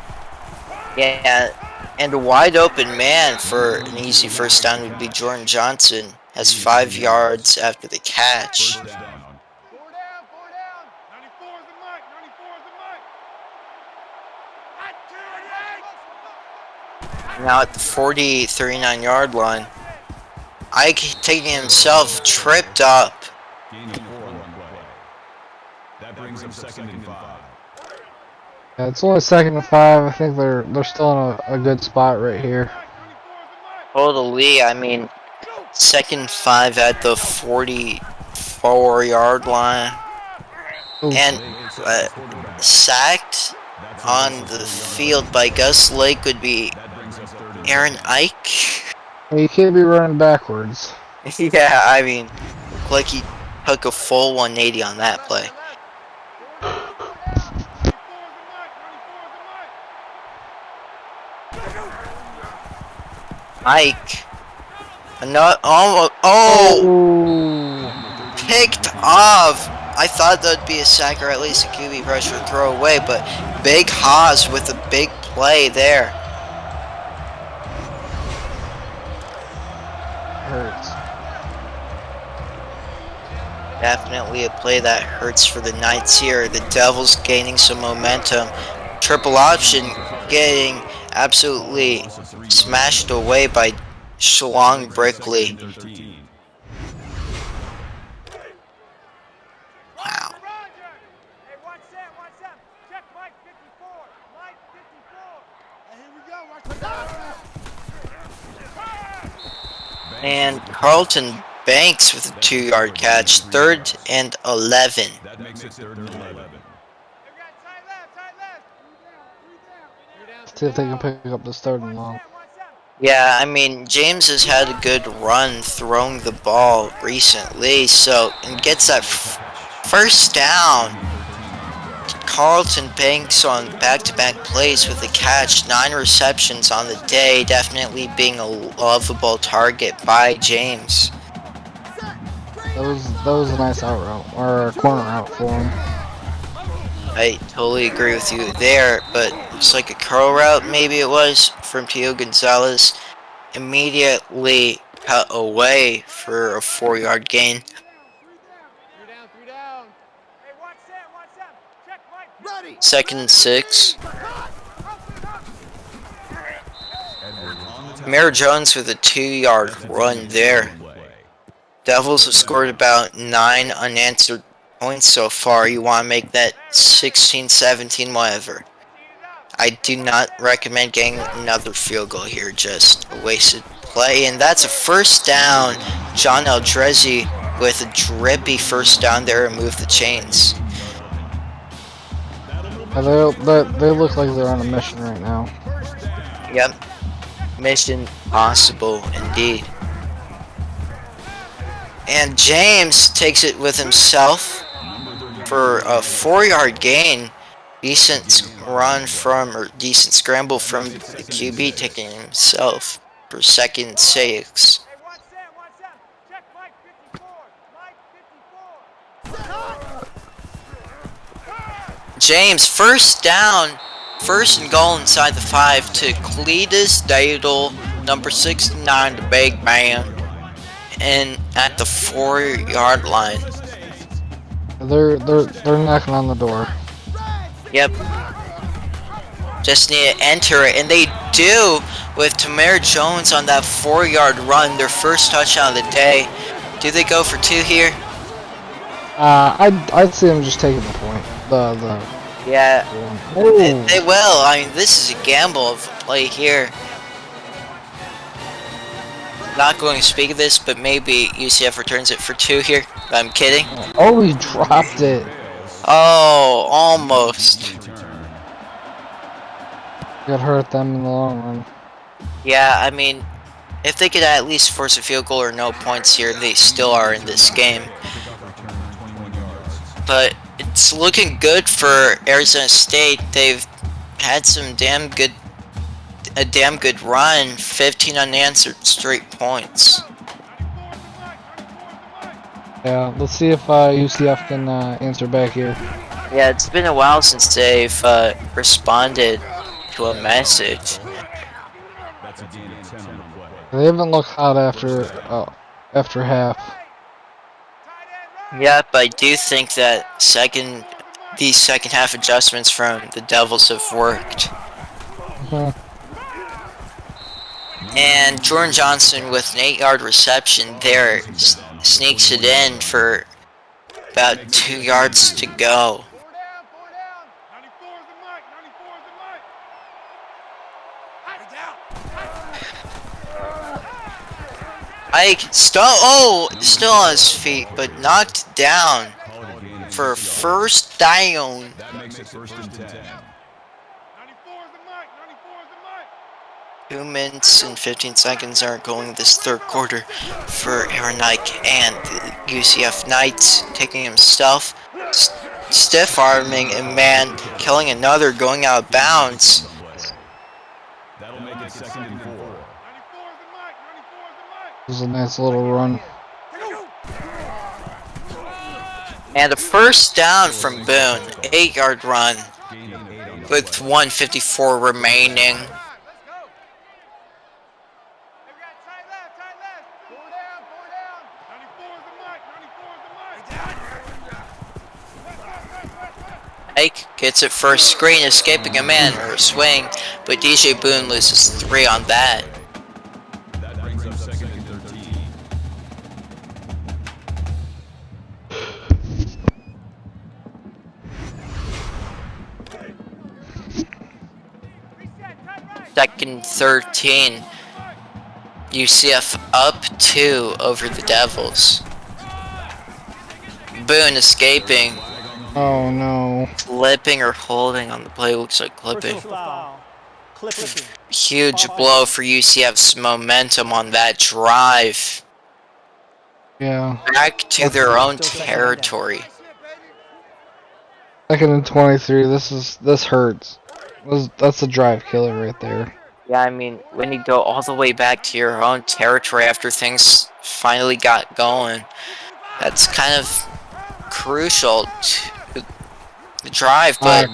Yeah, and a wide open man for an easy first down would be Jordan Johnson. Has 5 yards after the catch. First down. Four down. 94 is the mic. 94 is the mic. Hot 2 Now at the 39-yard line, Ike taking himself tripped up. Gain of 4 on the play. That brings up 2nd and 5. Yeah, it's only 2nd and 5. I think they're still in a good spot right here. Totally, I mean, 2nd and 5 at the 44-yard line. Ooh. And sacked on the field by Gus Lake would be That brings us 3rd and Aaron Ike. You can't be running backwards. Yeah, I mean, looked like he took a full 180 on that play. Ike. Picked off. I thought that'd be a sack or at least a QB pressure throwaway, but Big Haas with a big play there. Hurts. Definitely a play that hurts for the Knights here. The Devils gaining some momentum. Triple option getting absolutely smashed away by Shalong Brickley. 13. Wow. Hey, watch that. Check Mike 54. Mike 54. Hey, here we go. Watch that. And Carlton Banks with a 2-yard catch. 3rd and 11. That makes it 3rd and 11. They got tight left. See if they can pick up this 3rd and long. Yeah, I mean, James has had a good run throwing the ball recently, so, and gets that first down. Carlton Banks on back-to-back plays with a catch, 9 receptions on the day, definitely being a lovable target by James. That was a nice out route, or a corner route for him. I totally agree with you there, but it's like a curl route, maybe it was, from Tio Gonzalez. Immediately cut away for a 4-yard gain. 3 down. Hey, watch that. Check Mike. Ready. 2nd and 6. Mayor Jones with a 2-yard run there. Devils have scored about 9 unanswered points so far. You want to make that 16, 17, whatever. I do not recommend getting another field goal here, just a wasted play. And that's a first down. John Eldrezi with a drippy first down there and move the chains. They look like they're on a mission right now. Yep. Mission possible indeed. And James takes it with himself for a 4-yard gain. Decent scramble from the QB, taking himself for 2nd and 6. Hey, watch that. Check Mike 54. James, first down, 1st and goal inside the 5 to Cletus Dadle, number 69, the big man, and at the 4-yard line. They're knocking on the door. Yep. Just need to enter it, and they do with Tamir Jones on that 4-yard run, their first touchdown of the day. Do they go for 2 here? I'd see them just taking the point. Yeah, Oh, they will. I mean, this is a gamble of a play here. Not going to speak of this, but maybe UCF returns it for 2 here. I'm kidding. oh, he dropped it. Oh, almost. Could hurt them in the long run. Yeah, I mean, if they could at least force a field goal or no points here, they still are in this game. But it's looking good for Arizona State. They've had some a damn good run. 15 unanswered straight points. Yeah, let's see if UCF can answer back here. Yeah, it's been a while since they've responded to a message. They haven't looked hot after half. Yeah, but I do think that these second half adjustments from the Devils have worked. And Jordan Johnson with an 8-yard reception there sneaks it in for about 2 yards to go. Ike still on his feet, but knocked down for first down. That makes it first and 10. 2 minutes and 15 seconds are going this third quarter for Aaron Ike and the UCF Knights, taking himself, stiff-arming a man, killing another, going out of bounds. That'll make it second and 4. This is a nice little run. And a first down from Boone, 8-yard run with 1:54 remaining. Ike gets it for a screen, escaping a man or a swing, but DJ Boone loses 3 on that. That brings up second and 13. Second 13. UCF up 2 over the Devils. Boone escaping. Oh no. Clipping or holding on the play, looks like clipping. Huge blow for UCF's momentum on that drive. Yeah. Back to their own territory. Second and 23. This hurts. That's a drive killer right there. Yeah, I mean, when you go all the way back to your own territory after things finally got going, that's kind of crucial to the drive, but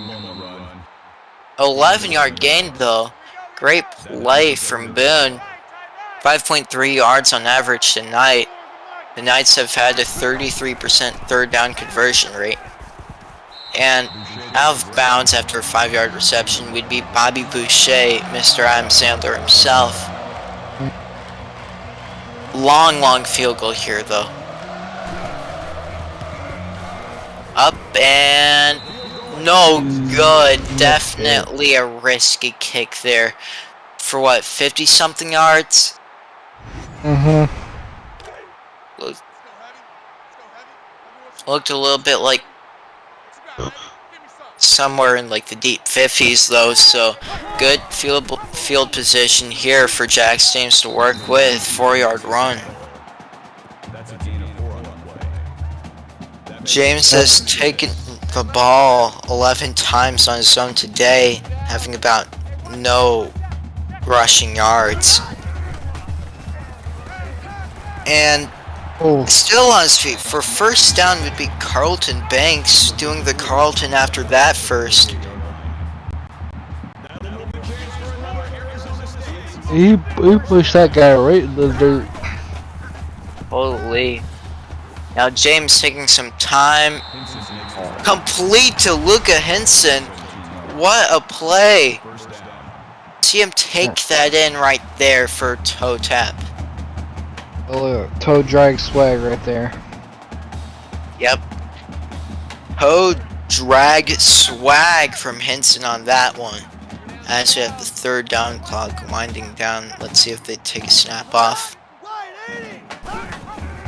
11-yard gain though. Great play from Boone. 5.3 yards on average tonight. The Knights have had a 33% third down conversion rate. And out of bounds after a 5-yard reception would be Bobby Boucher, Mr. Adam Sandler himself. Long field goal here though. Up and no good. Definitely a risky kick there. For what, 50-something yards? Looked a little bit like somewhere in like the deep 50s though, so good field position here for Jax James to work with. 4-yard run. James has taken the ball 11 times on his own today, having about no rushing yards. And still on his feet. For first down would be Carlton Banks doing the Carlton after that first. He pushed that guy right in the dirt. Holy. Now James taking some time. Complete to Luca Hinson. What a play. See him take that in right there for toe tap. Oh, toe drag swag right there. Yep. Toe drag swag from Henson on that one. As we have the third down clock winding down. Let's see if they take a snap off.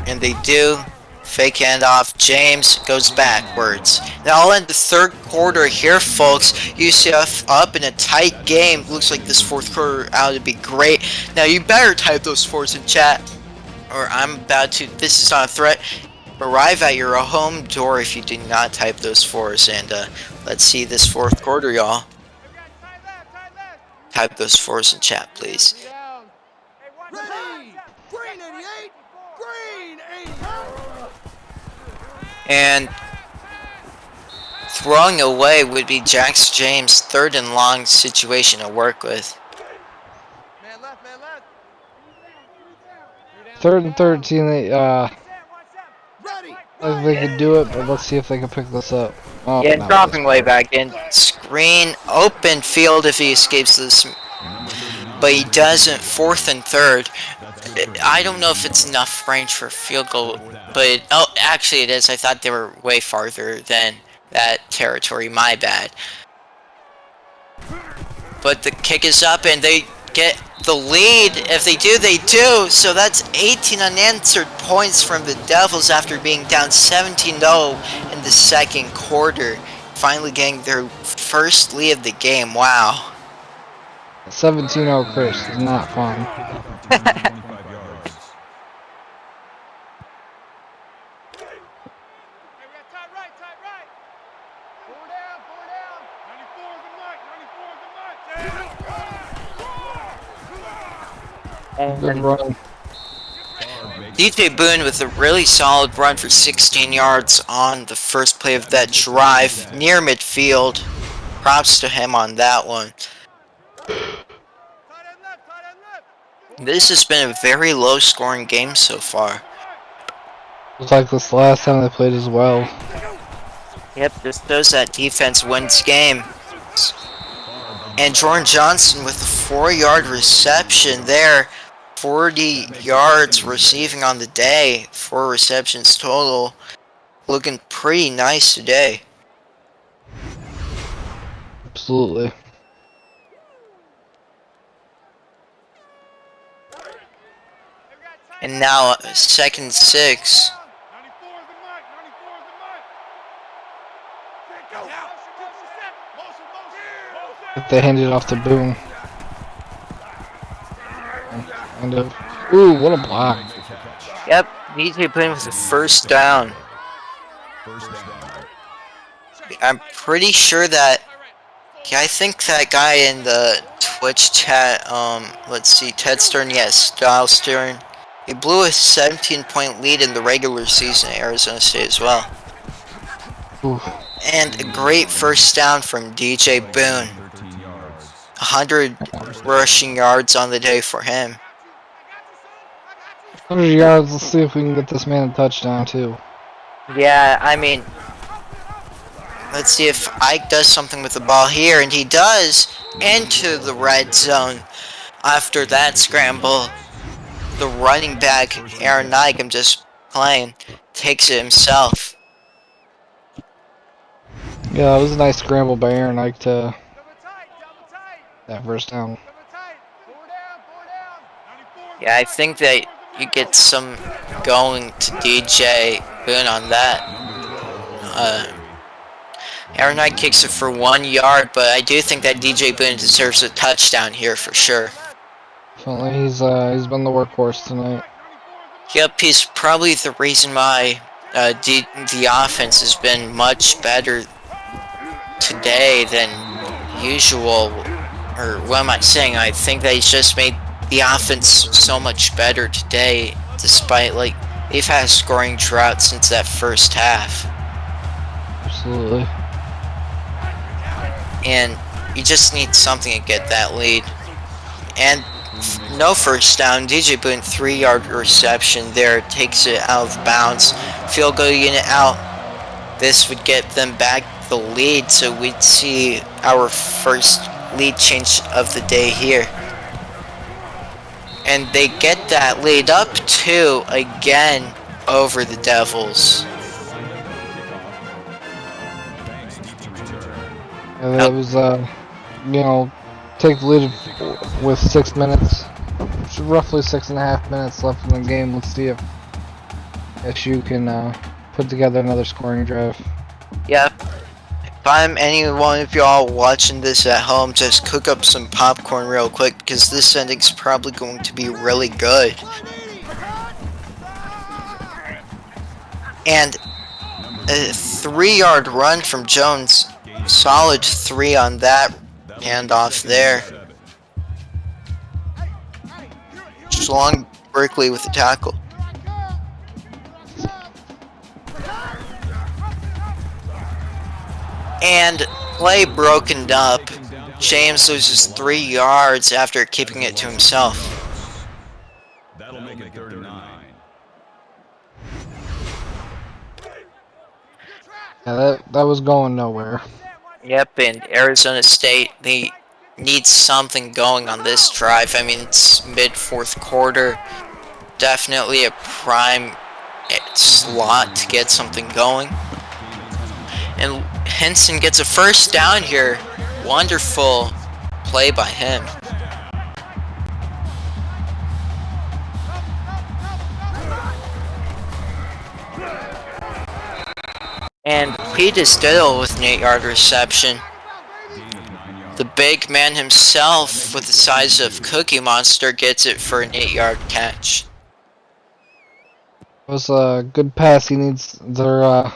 And they do. Fake handoff. James goes backwards. Now I'll end the third quarter here, folks. UCF up in a tight game. Looks like this fourth quarter out to be great. Now you better type those fours in chat, or I'm about to. This is not a threat. Arrive at your home door if you do not type those fours. And let's see this fourth quarter, y'all. Type those fours in chat, please. Ready! Green 88! Green 88! And throwing away would be Jax James' third and long situation to work with. Man left, man left. 3rd and 13. They Ready! like they could do it, but let's see if they can pick this up. Oh, Yeah, no, dropping way back in. Screen open field if he escapes this, but he doesn't. 4th and 3rd. I don't know if it's enough range for a field goal, but oh, actually it is. I thought they were way farther than that territory. My bad. But the kick is up and they get the lead. If they do, they do. So that's 18 unanswered points from the Devils after being down 17-0 in the second quarter. Finally getting their first lead of the game. Wow. 17-0 Chris is not fun. 25 yards. Hey, we got tight right, tight right. Pull down, pull down. 94 is the mark, 94 is the mark. Good run. DJ Boone with a really solid run for 16 yards on the first play of that drive near midfield. Props to him on that one. Tight end left, tight end left. This has been a very low scoring game so far. Looks like this last time they played as well. Yep, this shows that defense wins game. And Jordan Johnson with a 4-yard reception there. 40 yards receiving on the day. 4 receptions total. Looking pretty nice today. Absolutely. And now 2nd and 6. 94 is the mark, 94 is the mark. Go. Motion, motion. If they hand it off to Boone. Kind of. Ooh, what a block. Yep, DJ Boone with the first down. First down. I'm pretty sure that. Yeah, I think that guy in the Twitch chat, let's see, Ted Stern, yes, Styles Stern. He blew a 17-point lead in the regular season at Arizona State as well. Ooh. And a great first down from DJ Boone. 13 yards. 100 rushing yards on the day for him. 100 yards. Let's see if we can get this man a touchdown too. Yeah, I mean, let's see if Ike does something with the ball here, and he does, into the red zone. After that scramble, the running back, Aaron Ike, I'm just playing, takes it himself. Yeah, it was a nice scramble by Aaron Ike to Double tight, double tight. that first down. Double tight. Pull down, pull down. 94 is the Yeah, I mark, think that you get some going to DJ Boone on that. Aaron Knight kicks it for 1 yard, but I do think that DJ Boone deserves a touchdown here for sure. Definitely, he's been the workhorse tonight. Yep, he's probably the reason why the offense has been much better today than usual. Or what am I saying? I think that he's just made the offense so much better today, despite, like, they've had a scoring drought since that first half. Absolutely. And you just need something to get that lead. And no first down. DJ Boone, 3-yard reception there, takes it out of bounds. Field goal unit out. This would get them back the lead, so we'd see our first lead change of the day here. And they get that lead up 2 again over the Devils. And that was, take the lead with 6 minutes, roughly 6.5 minutes left in the game. Let's see if SU can put together another scoring drive. Yep. If I'm any one of y'all watching this at home, just cook up some popcorn real quick because this ending's probably going to be really good. And a 3-yard run from Jones. Solid 3 on that handoff there. Shalong Berkeley with the tackle. And play broken up. James loses 3 yards after keeping it to himself. That'll make it 3rd and 9. Yeah, that was going nowhere. Yep, and Arizona State, they need something going on this drive. I mean, it's mid-4th quarter. Definitely a prime slot to get something going. And Henson gets a first down here. Wonderful play by him. And Pete is still with an 8-yard reception. The big man himself, with the size of Cookie Monster, gets it for an 8-yard catch. It was a good pass. They're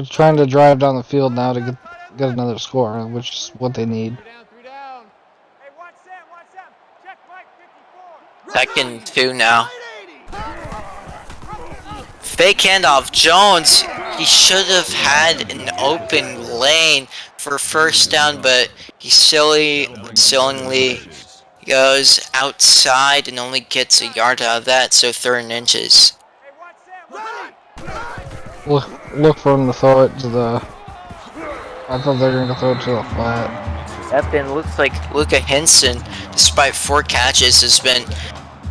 trying to drive down the field now to get another score, which is what they need. 2nd and 2 now. Fake handoff. Jones, he should have had an open lane for first down, but he sillingly goes outside and only gets a yard out of that, so 3rd and inches. Look for him to throw it to the... I thought they were going to throw it to the flat. Yep, and looks like Luca Henson, despite 4 catches, has been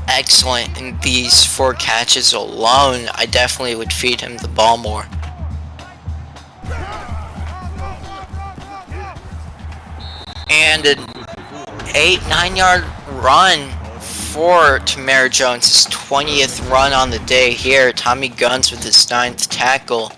excellent in these 4 catches alone. I definitely would feed him the ball more. And an 8-9 yard run for Tamara Jones, his 20th run on the day here. Tommy Guns with his 9th tackle.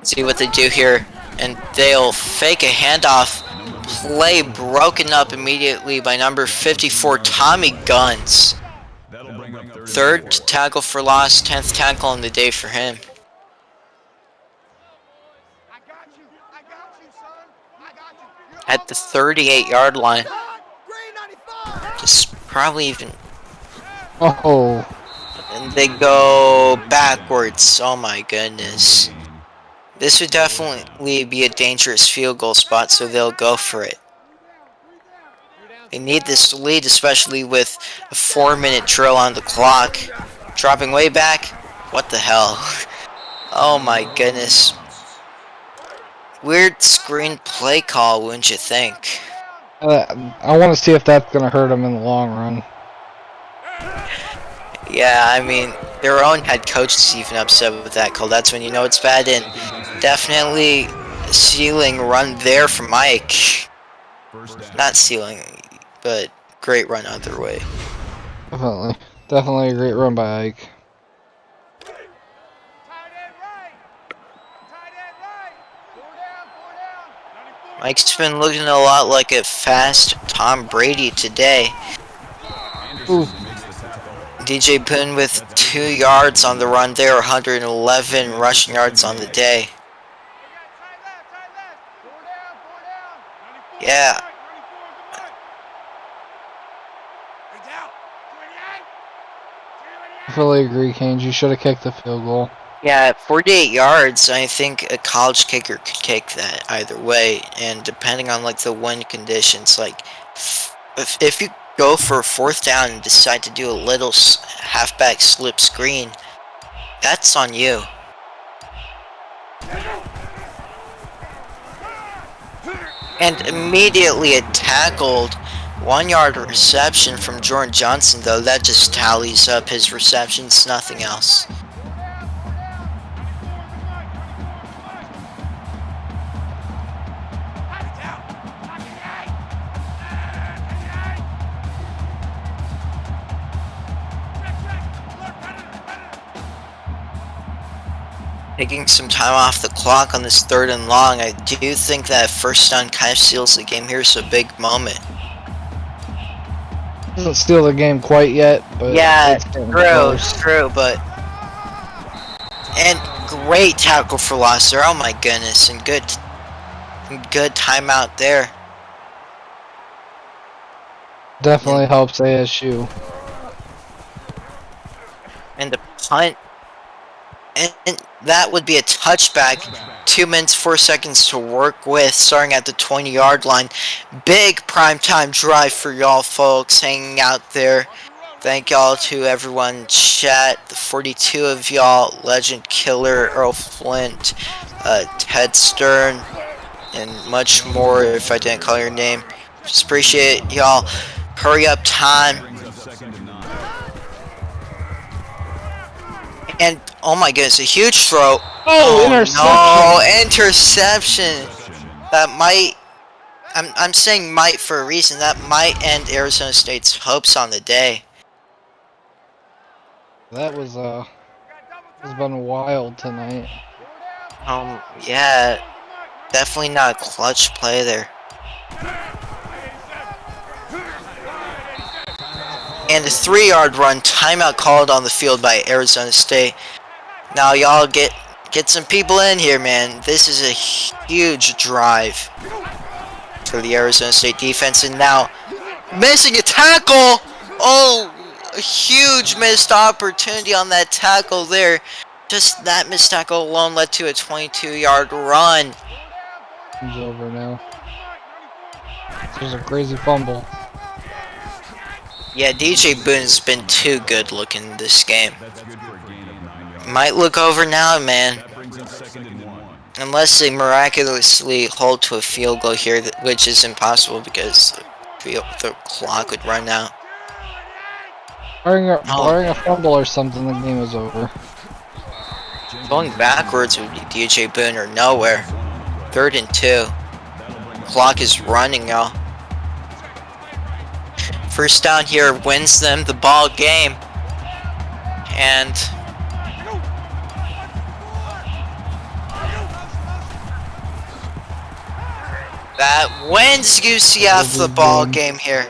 See what they do here, and they'll fake a handoff. Play broken up immediately by number 54, Tommy Guns. 3rd tackle for loss, 10th tackle on the day for him. At the 38-yard line. Just probably even... Oh. And they go backwards. Oh my goodness. This would definitely be a dangerous field goal spot, so they'll go for it. They need this lead, especially with a 4-minute drill on the clock. Dropping way back. What the hell? Oh my goodness. Weird screen play call, wouldn't you think? I want to see if that's going to hurt them in the long run. Yeah, I mean, their own head coach is even upset with that call. That's when you know it's bad. And definitely ceiling run there for Mike. Not ceiling, but great run either way. Definitely a great run by Ike. Mike's been looking a lot like a fast Tom Brady today. Ooh. DJ Boone with 2 yards on the run there, 111 rushing yards on the day. Yeah. I fully agree, Canes. You should have kicked the field goal. Yeah, at 48 yards, I think a college kicker could kick that either way. And depending on like the wind conditions, like if you go for a 4th down and decide to do a little halfback slip screen, that's on you. And immediately it tackled 1-yard reception from Jordan Johnson, though. That just tallies up his receptions, nothing else. Taking some time off the clock on this 3rd and long, I do think that first down kind of seals the game here. It's a big moment. Doesn't steal the game quite yet, but Yeah, it's getting close. true, but... And great tackle for loss there, oh my goodness, and good timeout there. Definitely helps ASU. And the punt, and that would be a touchback. 2 minutes 4 seconds to work with, starting at the 20-yard line. Big primetime drive for y'all folks hanging out there. Thank y'all to everyone in chat, the 42 of y'all, Legend Killer, Earl Flint, Ted Stern, and much more if I didn't call your name. Just appreciate y'all. Hurry up time. And oh my goodness, a huge throw. Oh, interception. No, interception. That might, I'm saying might for a reason. That might end Arizona State's hopes on the day. That was has been wild tonight. Yeah, definitely not a clutch play there. And a 3-yard run, timeout called on the field by Arizona State. Now y'all get some people in here, man. This is a huge drive for the Arizona State defense, and now missing a tackle. Oh, a huge missed opportunity on that tackle there. Just that missed tackle alone led to a 22-yard run. It's over now. There's a crazy fumble. Yeah, DJ Boone's been too good looking this game. Might look over now, man. Unless they miraculously hold to a field goal here, which is impossible because the clock would run out. Barring a fumble or something, the game is over. Going backwards would be DJ Boone or nowhere. 3rd and 2. Clock is running, y'all. First down here wins them the ball game. And that wins UCF the ball game here.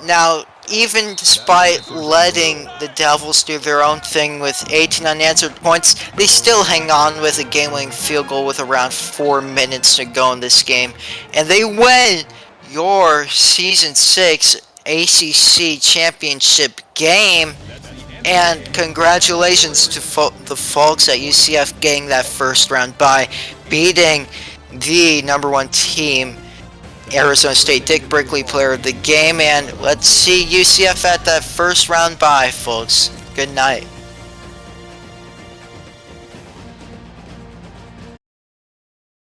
Now, even despite letting the Devils do their own thing with 18 unanswered points, they still hang on with a game-winning field goal with around 4 minutes to go in this game. And they win your Season 6 ACC Championship game. And congratulations to the folks at UCF getting that first round bye, beating the #1 team, Arizona State. Dick Brickley, player of the game, and let's see UCF at that first round bye, folks. Good night.